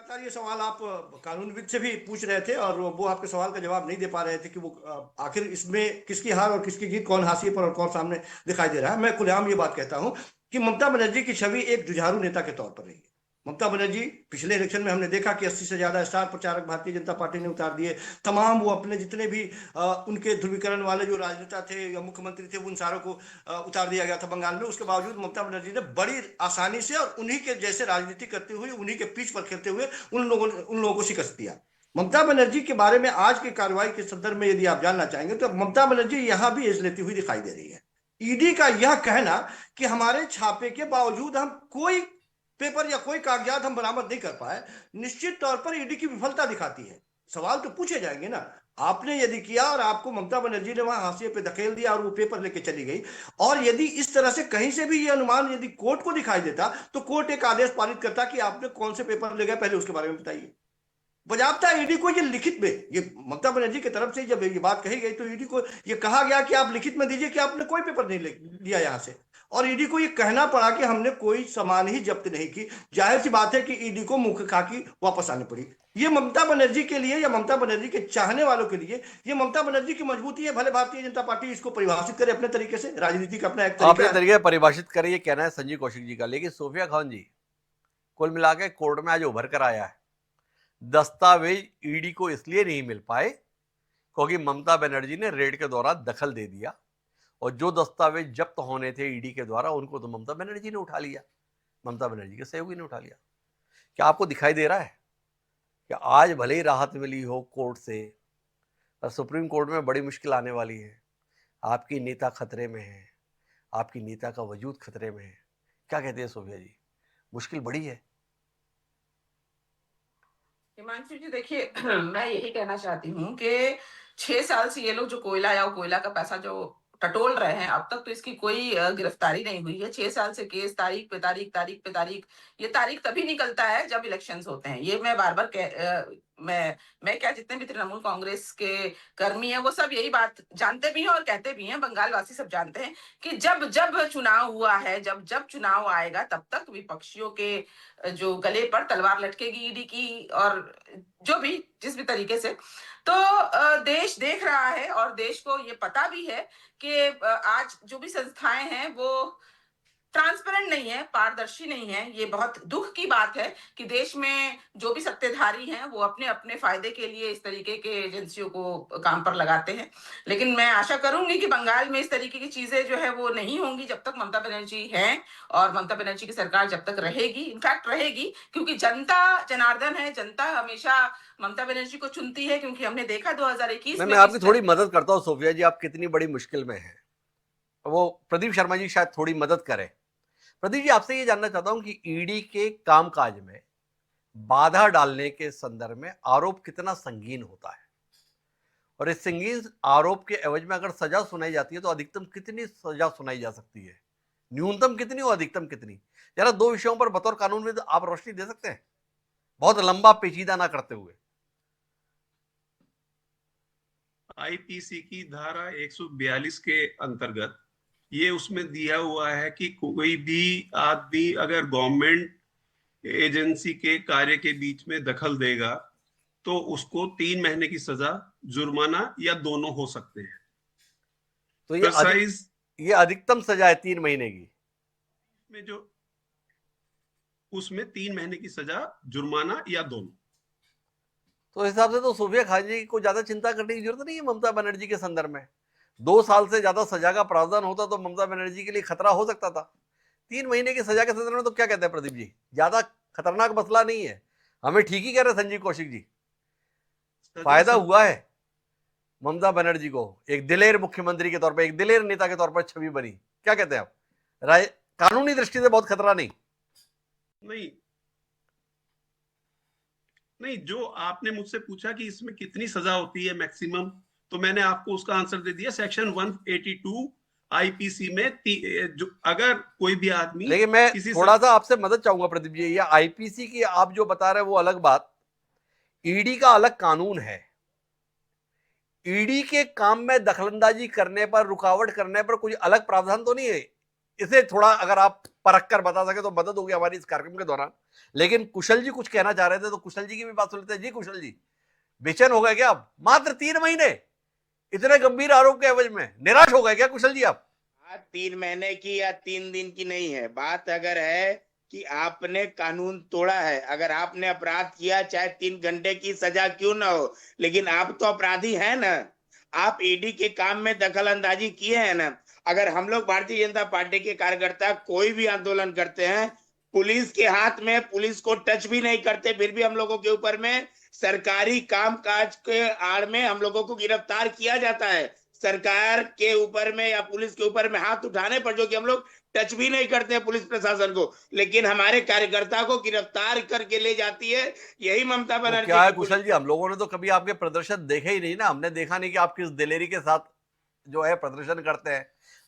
लगातार ये सवाल आप कानूनविद से भी पूछ रहे थे और वो आपके सवाल का जवाब नहीं दे पा रहे थे कि वो आखिर इसमें किसकी हार और किसकी जीत, कौन हाशिए पर और कौन सामने दिखाई दे रहा है। मैं खुलेआम ये बात कहता हूं कि ममता बनर्जी की छवि एक जुझारू नेता के तौर पर रही है। ममता बनर्जी पिछले इलेक्शन में हमने देखा कि 80 से ज्यादा स्टार प्रचारक भारतीय जनता पार्टी ने उतार दिए। तमाम वो अपने जितने भी उनके ध्रुवीकरण वाले जो राजनेता थे या मुख्यमंत्री थे उन सारों को उतार दिया गया था बंगाल में। उसके बावजूद ममता बनर्जी ने बड़ी आसानी से और उन्हीं के जैसे राजनीति करते हुए, उन्हीं के पीछ पर खेलते हुए उन लोगों को शिकस्त दिया। ममता बनर्जी के बारे में आज की कार्रवाई के संदर्भ में यदि आप जानना चाहेंगे तो ममता बनर्जी यहां भी एज लेती हुई दिखाई दे रही है। ईडी का यह कहना कि हमारे छापे के बावजूद हम कोई पेपर या कोई कागजात हम बरामद नहीं कर पाए, निश्चित तौर पर ईडी की विफलता दिखाती है। सवाल तो पूछे जाएंगे ना, आपने यदि किया और आपको ममता बनर्जी ने वहां हाशिए पे धकेल दिया और वो पेपर लेके चली गई, और यदि इस तरह से कहीं से भी ये अनुमान यदि कोर्ट को दिखाई देता तो कोर्ट एक आदेश पारित करता कि आपने कौन से पेपर ले गए, पहले उसके बारे में बताइए। बजाबता ईडी को ये लिखित में, ये ममता बनर्जी की तरफ से जब ये बात कही गई तो ईडी को ये कहा गया कि आप लिखित में दीजिए कि आपने कोई पेपर नहीं लिया यहां से, और ईडी को ये कहना पड़ा कि हमने कोई सामान ही जब्त नहीं की। जाहिर सी बात है कि ईडी को मुंह खाकी वापस आनी पड़ी। ये ममता बनर्जी के लिए या ममता बनर्जी के चाहने वालों के लिए ये ममता बनर्जी की मजबूती है। भले भारतीय जनता पार्टी इसको परिभाषित करे अपने तरीके से, राजनीति का अपना एक अपने तरीके परिभाषित करे, ये कहना है संजीव कौशिक जी का। लेकिन सोफिया खान जी, कुल मिला के कोर्ट में आज उभर कर आया है दस्तावेज ईडी को इसलिए नहीं मिल पाए क्योंकि ममता बनर्जी ने रेड के दौरान दखल दे दिया, और जो दस्तावेज जब्त होने थे ईडी के द्वारा उनको तो ममता बनर्जी ने उठा लिया, ममता बनर्जी के सहयोगी ने उठा लिया। क्या आपको दिखाई दे रहा है कि आज भले ही राहत मिली हो कोर्ट से, और सुप्रीम कोर्ट में बड़ी मुश्किल आने वाली है, आपकी नेता खतरे में है, आपकी नेता का वजूद खतरे में है। क्या कहते हैं सोफिया जी, मुश्किल बड़ी है? हिमांशु जी देखिए, मैं यही कहना चाहती हूँ कि 6 साल से ये लोग जो कोयला या कोयला का पैसा जो टटोल रहे हैं, अब तक तो इसकी कोई गिरफ्तारी नहीं हुई है। 6 साल से केस तारीख पे तारीख, तारीख पे तारीख। ये तारीख तभी निकलता है जब इलेक्शंस होते हैं। ये मैं बार बार मैं क्या, जितने भी तृणमूल कांग्रेस के कर्मी हैं वो सब यही बात जानते भी हैं और कहते भी हैं, बंगाल वासी सब जानते हैं कि जब जब चुनाव हुआ है, जब जब चुनाव आएगा, तब तक विपक्षियों के जो गले पर तलवार लटकेगी ईडी की, और जो भी जिस भी तरीके से। तो देश देख रहा है और देश को ये पता भी है कि आज जो भी संस्थाएं हैं वो ट्रांसपेरेंट नहीं है, पारदर्शी नहीं है। ये बहुत दुख की बात है कि देश में जो भी सत्ताधारी हैं वो अपने अपने फायदे के लिए इस तरीके के एजेंसियों को काम पर लगाते हैं। लेकिन मैं आशा करूंगी कि बंगाल में इस तरीके की चीजें जो है वो नहीं होंगी जब तक ममता बनर्जी है, और ममता बनर्जी की सरकार जब तक रहेगी, इनफैक्ट रहेगी, क्योंकि जनता जनार्दन है। जनता हमेशा ममता बनर्जी को चुनती है, क्योंकि हमने देखा 2021 में। मैं आपकी थोड़ी मदद करता हूँ सोफिया जी, आप कितनी बड़ी मुश्किल में है, वो प्रदीप शर्मा जी शायद थोड़ी मदद करें। प्रदीप जी, आपसे ये जानना चाहता हूं कि ईडी के कामकाज में बाधा डालने के संदर्भ में आरोप कितना संगीन होता है, और इस संगीन आरोप के एवज में अगर सजा सुनाई जाती है तो अधिकतम कितनी सजा सुनाई जा सकती है, न्यूनतम कितनी और अधिकतम कितनी? जरा दो विषयों पर बतौर कानूनविद आप रोशनी दे सकते हैं, बहुत लंबा पेचीदा ना करते हुए। आईपीसी की धारा 142 के अंतर्गत ये उसमें दिया हुआ है कि कोई भी आदमी अगर गवर्नमेंट एजेंसी के कार्य के बीच में दखल देगा तो उसको 3 महीने की सजा, जुर्माना या दोनों हो सकते हैं। तो प्रिसाइज ये अधिकतम सजा है 3 महीने की। में जो उसमें 3 महीने की सजा, जुर्माना या दोनों। तो इस हिसाब से तो सोफिया खान को ज्यादा चिंता करने की जरूरत नहीं है ममता बनर्जी के संदर्भ में। 2 साल से ज्यादा सजा का प्रावधान होता तो ममता बनर्जी के लिए खतरा हो सकता था। 3 महीने की सजा के संदर्भ में तो क्या कहते हैं प्रदीप जी, ज्यादा खतरनाक मसला नहीं है। हमें ठीक ही कह रहे संजीव कौशिक जी, फायदा हुआ है ममता बनर्जी को, एक दिलेर मुख्यमंत्री के तौर पर, एक दिलेर नेता के तौर पर छवि बनी। क्या कहते हैं आप? राय कानूनी दृष्टि से बहुत खतरा नहीं। नहीं, जो आपने मुझसे पूछा कि इसमें कितनी सजा होती है मैक्सिमम, तो मैंने आपको उसका आंसर दे दिया। सेक्शन 182 आईपीसी में जो अगर कोई भी आदमी, लेकिन मैं थोड़ा सा आपसे मदद चाहूंगा प्रदीप जी, ये आईपीसी की आप जो बता रहे हैं वो अलग बात, ईडी का अलग कानून है। ईडी के काम में दखलंदाजी करने पर, रुकावट करने पर कोई अलग प्रावधान तो नहीं है। इसे थोड़ा अगर आप परख कर बता सके तो मदद होगी हमारी इस कार्यक्रम के दौरान। लेकिन कुशल जी कुछ कहना चाह रहे थे, तो कुशल जी की भी बात सुन लेते हैं। जी कुशल जी, बेचैन हो गए क्या आप? मात्र 3 महीने इतने गंभीर आरोप के एवज में निराश हो गए क्या कुशल जी आप? 3 महीने की या 3 दिन की नहीं है बात। अगर है कि आपने कानून तोड़ा है, अगर आपने अपराध किया, चाहे 3 घंटे की सजा क्यों ना हो, लेकिन आप तो अपराधी हैं ना। आप ईडी के काम में दखल अंदाजी किए हैं ना। अगर हम लोग भारतीय जनता पार्टी के कार्यकर्ता कोई भी आंदोलन करते हैं, पुलिस के हाथ में, पुलिस को टच भी नहीं करते, फिर भी हम लोगों के ऊपर में सरकारी कामकाज के आड़ में हम लोगों को गिरफ्तार किया जाता है। सरकार के ऊपर में या पुलिस के ऊपर में हाथ उठाने पर, जो कि हम लोग टच भी नहीं करते हैं पुलिस प्रशासन को, लेकिन हमारे कार्यकर्ता को गिरफ्तार करके ले जाती है। यही ममता तो बनर्जी क्या है की कुशल जी, हम लोगों ने तो कभी आपके प्रदर्शन देखे ही नहीं ना। हमने देखा नहीं कि आप किस दिलेरी के साथ जो है प्रदर्शन करते हैं।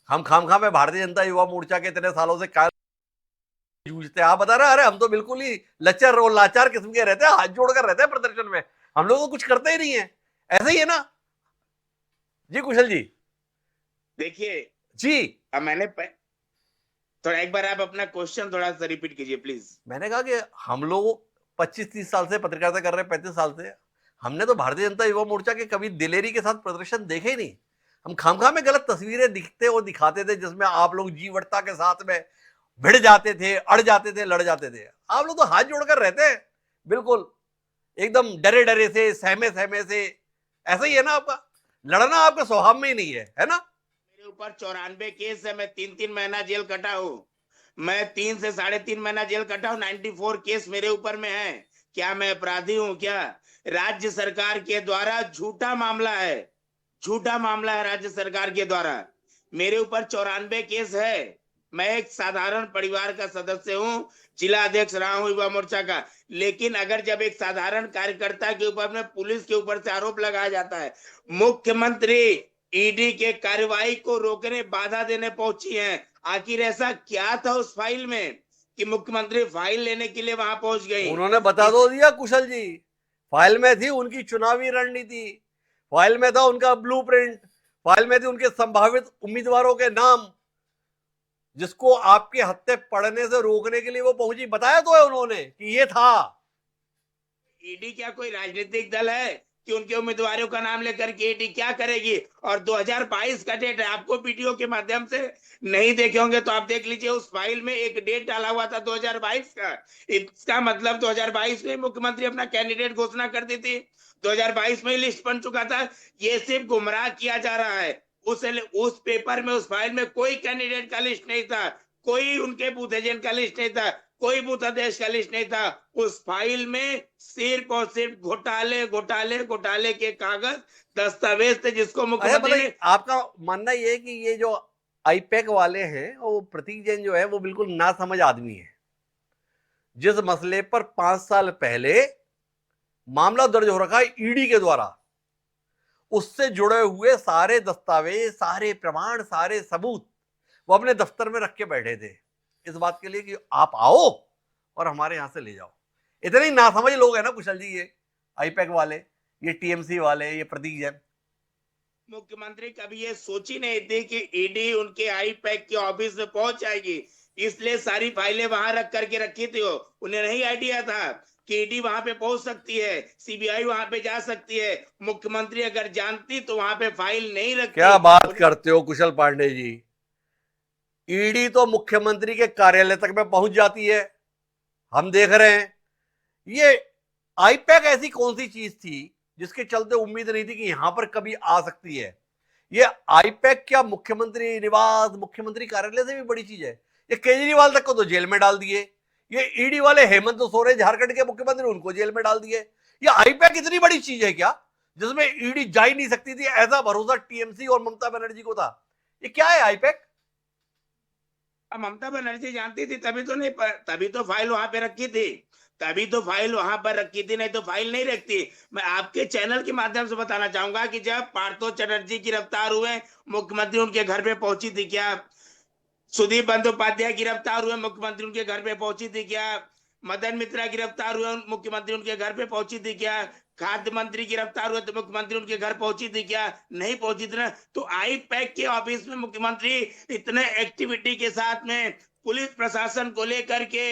हम खामखा में भारतीय जनता युवा मोर्चा के इतने सालों से क्या जूझते हैं। आप बता रहे, अरे हम तो बिल्कुल ही लच्चर और लाचार किस्म के रहते हैं, हाथ जोड़कर रहते हैं प्रदर्शन में। हम लोग तो कुछ करते ही नहीं है। ऐसे ही है ना जी कुशल जी? देखिए जी, अब मैंने थोड़ा एक बार आप अपना क्वेश्चन थोड़ा सा रिपीट कीजिए प्लीज। मैंने कहा कि हम लोग 25-30 साल से पत्रकारिता कर रहे हैं, 35 साल से। हमने तो भारतीय जनता युवा मोर्चा के कभी दिलेरी के साथ प्रदर्शन देखे ही नहीं। हम खामखा में गलत तस्वीरें दिखते और दिखाते थे, जिसमें आप लोग जीवटता के साथ में भिड़ जाते थे, अड़ जाते थे, लड़ जाते थे। आप लोग तो हाथ जोड़कर रहते हैं, बिल्कुल एकदम डरे डरे से, सहमे सहमे से। ऐसा ही है ना आपका? लड़ना आपके स्वभाव में ही नहीं है ना? मेरे ऊपर 94 केस है, मैं 3-3 महीना जेल कटा हूँ। मैं 3 से 3.5 महीना जेल कटा हूँ। 94 केस मेरे ऊपर में है। क्या मैं अपराधी हूँ क्या? राज्य सरकार के द्वारा झूठा मामला है, झूठा मामला है राज्य सरकार के द्वारा। मेरे ऊपर 94 केस है। मैं एक साधारण परिवार का सदस्य हूँ, जिला अध्यक्ष रहा हूँ युवा मोर्चा का। लेकिन अगर जब एक साधारण कार्यकर्ता के ऊपर में पुलिस के ऊपर से आरोप लगाया जाता है, मुख्यमंत्री ईडी के कार्रवाई को रोकने, बाधा देने पहुंची है। आखिर ऐसा क्या था उस फाइल में कि मुख्यमंत्री फाइल लेने के लिए वहां पहुंच गई? उन्होंने बता दो दिया कुशल जी। फाइल में थी उनकी चुनावी रणनीति, फाइल में था उनका ब्लूप्रिंट, फाइल में थी उनके संभावित उम्मीदवारों के नाम, जिसको आपके हत्थे पड़ने से रोकने के लिए वो पहुंची। बताया तो है उन्होंने कि ये था। ईडी क्या कोई राजनीतिक दल है कि उनके उम्मीदवारों का नाम लेकर के ईडी क्या करेगी? और 2022 का डेट है, आपको वीडियो के माध्यम से नहीं देखे होंगे तो आप देख लीजिए। उस फाइल में एक डेट डाला हुआ था 2022 का। इसका मतलब 2022 में मुख्यमंत्री अपना कैंडिडेट घोषणा कर दी थी, 2022 में लिस्ट बन चुका था। ये सिर्फ गुमराह किया जा रहा है। उस पेपर में, उस फाइल में कोई कैंडिडेट का लिस्ट नहीं था, कोई उनके बूथ एजेंट का लिस्ट नहीं था, कोई बूथ अध्यक्ष का लिस्ट नहीं था। उस फाइल में सिर्फ और सिर्फ घोटाले घोटाले घोटाले के कागज, दस्तावेज थे, जिसको मुख्यमंत्री ने। आपका मानना ये है कि ये जो आईपैक वाले हैं, वो प्रतीक जैन जो है वो बिल्कुल नासमझ आदमी है। जिस मसले पर 5 साल पहले मामला दर्ज हो रखा है ईडी के द्वारा, उससे जुड़े हुए सारे दस्तावेज, सारे प्रमाण, सारे सबूत वो अपने दफ्तर में रख के बैठे थे, इस बात के लिए कि आप आओ और हमारे यहां से ले जाओ। इतने ही नासमझ लोग हैं ना कुशल जी, ये आईपैक वाले, ये टीएमसी वाले, ये प्रतीक जैन। मुख्यमंत्री कभी ये सोची नहीं थी कि ईडी उनके आईपैक के ऑफिस में पहुंच जाएगी, इसलिए सारी फाइलें वहां रख करके रखी थी। उन्हें नहीं आइडिया था कि ईडी वहां पे पहुंच सकती है, सीबीआई वहां पे जा सकती है। मुख्यमंत्री अगर जानती तो वहां पे फाइल नहीं रखती। क्या बात करते हो कुशल पांडे जी, ईडी तो मुख्यमंत्री के कार्यालय तक में पहुंच जाती है, हम देख रहे हैं। ये आईपैक ऐसी कौन सी चीज थी जिसके चलते उम्मीद नहीं थी कि यहां पर कभी आ सकती है? ये आईपैक क्या मुख्यमंत्री निवास, मुख्यमंत्री कार्यालय से भी बड़ी चीज है। ये केजरीवाल तक को तो जेल में डाल दिए, ये ईडी वाले हेमंत सोरेन झारखंड के मुख्यमंत्री, उनको जेल में डाल दिए। ये आईपैक इतनी बड़ी चीज है क्या जिसमें ईडी जा ही नहीं सकती थी? ऐसा भरोसा टीएमसी और ममता बनर्जी को था। ये क्या है आईपैक? अब ममता बनर्जी जानती थी तभी तो फाइल वहां पे रखी थी, तभी तो फाइल वहां पर रखी थी, नहीं तो फाइल नहीं रखती। मैं आपके चैनल के माध्यम से बताना चाहूंगा कि जब पार्थो चटर्जी गिरफ्तार हुए, मुख्यमंत्री उनके घर पे पहुंची थी क्या? सुदीप बंदोपाध्याय गिरफ्तार हुए, मुख्यमंत्री उनके घर पे पहुंची थी क्या? मदन मित्रा गिरफ्तार हुए, मुख्यमंत्री उनके घर पे पहुंची थी क्या? खाद्य मंत्री गिरफ्तार हुए तो मुख्यमंत्री उनके घर पहुंची थी क्या? नहीं पहुंची थी ना। तो आई पैक के ऑफिस में मुख्यमंत्री इतने एक्टिविटी के साथ में पुलिस प्रशासन को लेकर के,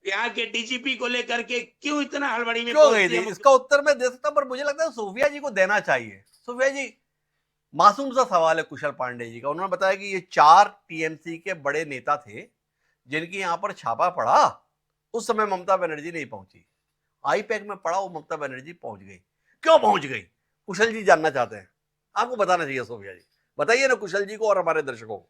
यहाँ के डीजीपी को लेकर के क्यों इतना हड़बड़ी में क्यों गई पहुंची थी? है? इसका उत्तर मैं दे सकता हूं, पर मुझे लगता है सोफिया जी को देना चाहिए। सोफिया जी, मासूम सा सवाल है कुशल पांडे जी का। उन्होंने बताया कि ये 4 टीएमसी के बड़े नेता थे जिनकी यहां पर छापा पड़ा, उस समय ममता बनर्जी नहीं पहुंची। आईपैक में पड़ा वो ममता बनर्जी पहुंच गई। क्यों पहुंच गई? कुशल जी जानना चाहते हैं, आपको बताना चाहिए। सोफिया जी बताइए ना कुशल जी को और हमारे दर्शकों को।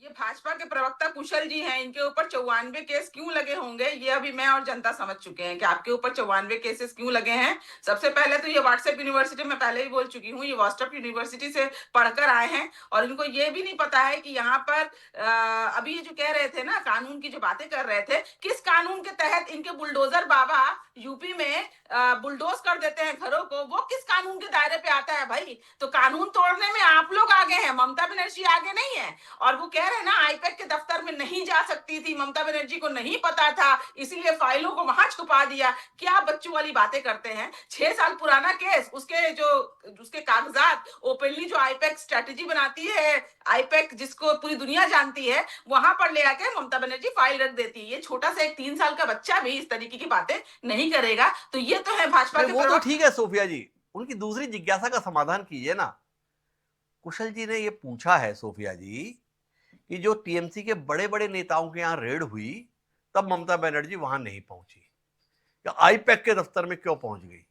ये भाजपा के प्रवक्ता कुशल जी हैं, इनके ऊपर 94 केस क्यों लगे होंगे ये अभी मैं और जनता समझ चुके हैं कि आपके ऊपर 94 केसेस क्यों लगे हैं। सबसे पहले तो ये व्हाट्सएप यूनिवर्सिटी में पहले ही बोल चुकी हूँ, ये व्हाट्सएप यूनिवर्सिटी से पढ़कर आए हैं और इनको ये भी नहीं पता है कि यहाँ पर अभी ये जो कह रहे थे ना, कानून की जो बातें कर रहे थे, किस कानून के तहत इनके बुलडोजर बाबा यूपी में बुलडोज कर देते हैं घरों को, वो किस कानून के दायरे पे आता है भाई? तो कानून तोड़ने में आप लोग आगे हैं, ममता बनर्जी आगे नहीं है। और वो कह रहे हैं ना आईपैक के दफ्तर में नहीं जा सकती थी, ममता बनर्जी को नहीं पता था इसीलिए फाइलों को वहां छुपा दिया। क्या बच्चों वाली बातें करते हैं? 6 साल पुराना केस, उसके कागजात ओपनली जो आईपैक स्ट्रेटेजी बनाती है, आईपैक जिसको पूरी दुनिया जानती है, वहां पर ले आके ममता बनर्जी फाइल रख देती है। ये छोटा सा एक 3 साल का बच्चा भी इस तरीके की बातें नहीं करेगा। तो ये तो है भाजपा के वो तो ठीक है सोफिया जी, उनकी दूसरी जिज्ञासा का समाधान कीजिए ना। कुशल जी ने ये पूछा है सोफिया जी कि जो टीएमसी के बड़े बड़े नेताओं के यहाँ रेड हुई तब ममता बनर्जी वहां नहीं पहुंची, या आईपैक के दफ्तर में क्यों पहुंच गई?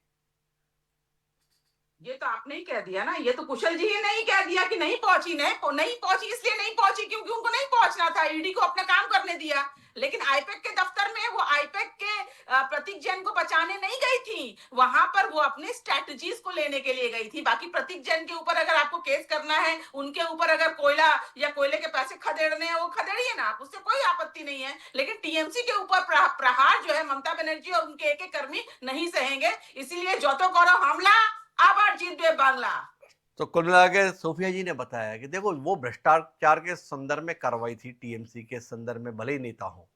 ये तो आपने ही कह दिया ना, ये तो कुशल जी ही नहीं कह दिया कि नहीं पहुंची। नहीं पहुंची इसलिए नहीं पहुंची क्योंकि उनको नहीं पहुंचना था, ईडी को अपना काम करने दिया। लेकिन आईपैक के दफ्तर में वो आईपैक के प्रतीक जैन को बचाने नहीं गई थी, वहां पर वो अपने स्ट्रैटेजीज को लेने के लिए गई थी। बाकी प्रतीक जैन के ऊपर अगर आपको केस करना है, उनके ऊपर अगर कोयला या कोयले के पैसे खदेड़ने हैं, वो खदेड़िए ना आप, उससे कोई आपत्ति नहीं है। लेकिन टीएमसी के ऊपर प्रहार जो है ममता बनर्जी और उनके एक कर्मी नहीं सहेंगे, इसीलिए जोतो करो हमला, आबाद जीत बे बांग्ला। तो कुल मिला के सोफिया जी ने बताया कि देखो वो भ्रष्टाचार के संदर्भ में कार्रवाई थी, टीएमसी के संदर्भ में भले ही नेता हो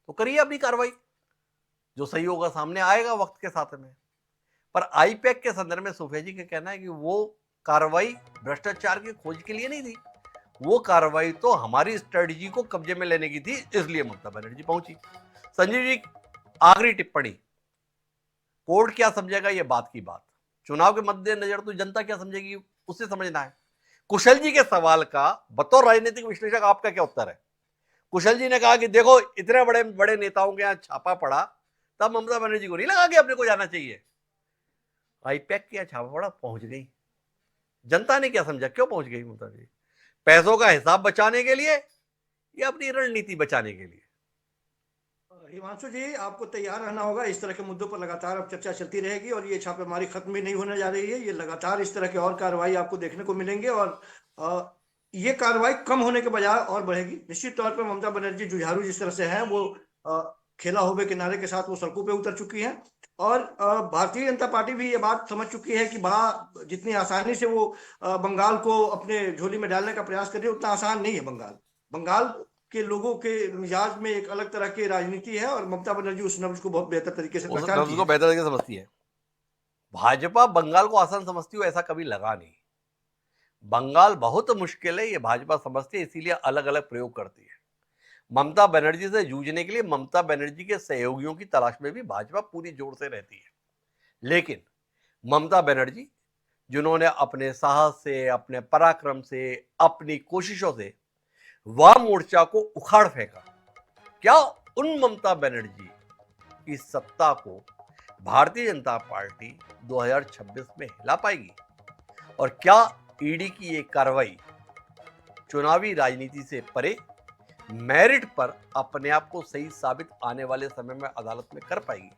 तो करिए अपनी कार्रवाई, जो सही होगा सामने आएगा वक्त के साथ में। पर आईपैक के संदर्भ में सोफिया जी का कहना है कि वो कार्रवाई भ्रष्टाचार की खोज के लिए नहीं थी, वो कार्रवाई तो हमारी स्ट्रेटजी को कब्जे में लेने की थी, इसलिए ममता बनर्जी पहुंची। संजीव जी, आखिरी टिप्पणी, कोर्ट क्या समझेगा ये बात की बात, चुनाव के मद्देनजर तो जनता क्या समझेगी उससे समझना है। कुशल जी के सवाल का बतौर राजनीतिक विश्लेषक आपका क्या उत्तर है? कुशल जी ने कहा कि देखो इतने बड़े बड़े नेताओं के यहाँ छापा पड़ा, तब ममता बनर्जी को नहीं लगा कि अपने को जाना चाहिए। आईपैक के यहाँ छापा पड़ा, पहुंच गई। जनता ने क्या समझा, क्यों पहुंच गई ममता जी? पैसों का हिसाब बचाने के लिए या अपनी रणनीति बचाने के लिए? हिमांशु जी, आपको तैयार रहना होगा। इस तरह के मुद्दों पर लगातार अब चर्चा चलती रहेगी और ये छापेमारी खत्म भी नहीं होने जा रही है। ये लगातार इस तरह के और कार्रवाई आपको देखने को मिलेंगे और ये कार्रवाई कम होने के बजाय और बढ़ेगी। निश्चित तौर पर ममता बनर्जी जुझारू जिस तरह से है, वो खेला होबे किनारे के साथ वो सड़कों पे उतर चुकी है और भारतीय जनता पार्टी भी ये बात समझ चुकी है कि जितनी आसानी से वो बंगाल को अपने झोली में डालने का प्रयास कर रही है, उतना आसान नहीं है। बंगाल के लोगों के मिजाज में एक अलग तरह की राजनीति है और ममता बनर्जी उस नब्ज को बहुत बेहतर तरीके से समझती है। भाजपा बंगाल को आसान समझती हो ऐसा कभी लगा नहीं। बंगाल बहुत मुश्किल है, ये भाजपा समझती है, इसीलिए अलग अलग प्रयोग करती है। ममता बनर्जी से जूझने के लिए ममता बनर्जी के सहयोगियों की तलाश में भी भाजपा पूरी जोर से रहती है। लेकिन ममता बनर्जी, जिन्होंने अपने साहस से, अपने पराक्रम से, अपनी कोशिशों से वाम मोर्चा को उखाड़ फेंका, क्या उन ममता बनर्जी की सत्ता को भारतीय जनता पार्टी 2026 में हिला पाएगी? और क्या ईडी की ये कार्रवाई चुनावी राजनीति से परे मेरिट पर अपने आप को सही साबित आने वाले समय में अदालत में कर पाएगी?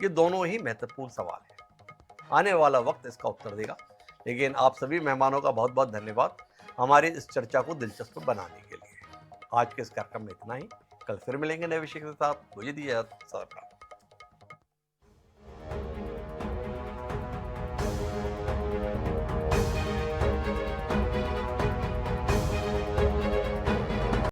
ये दोनों ही महत्वपूर्ण सवाल हैं। आने वाला वक्त इसका उत्तर देगा। लेकिन आप सभी मेहमानों का बहुत बहुत धन्यवाद हमारी इस चर्चा को दिलचस्प बनाने के लिए। आज के इस कार्यक्रम में इतना ही। कल फिर मिलेंगे नए विषय के साथ। मुझे दीजिए इजाजत।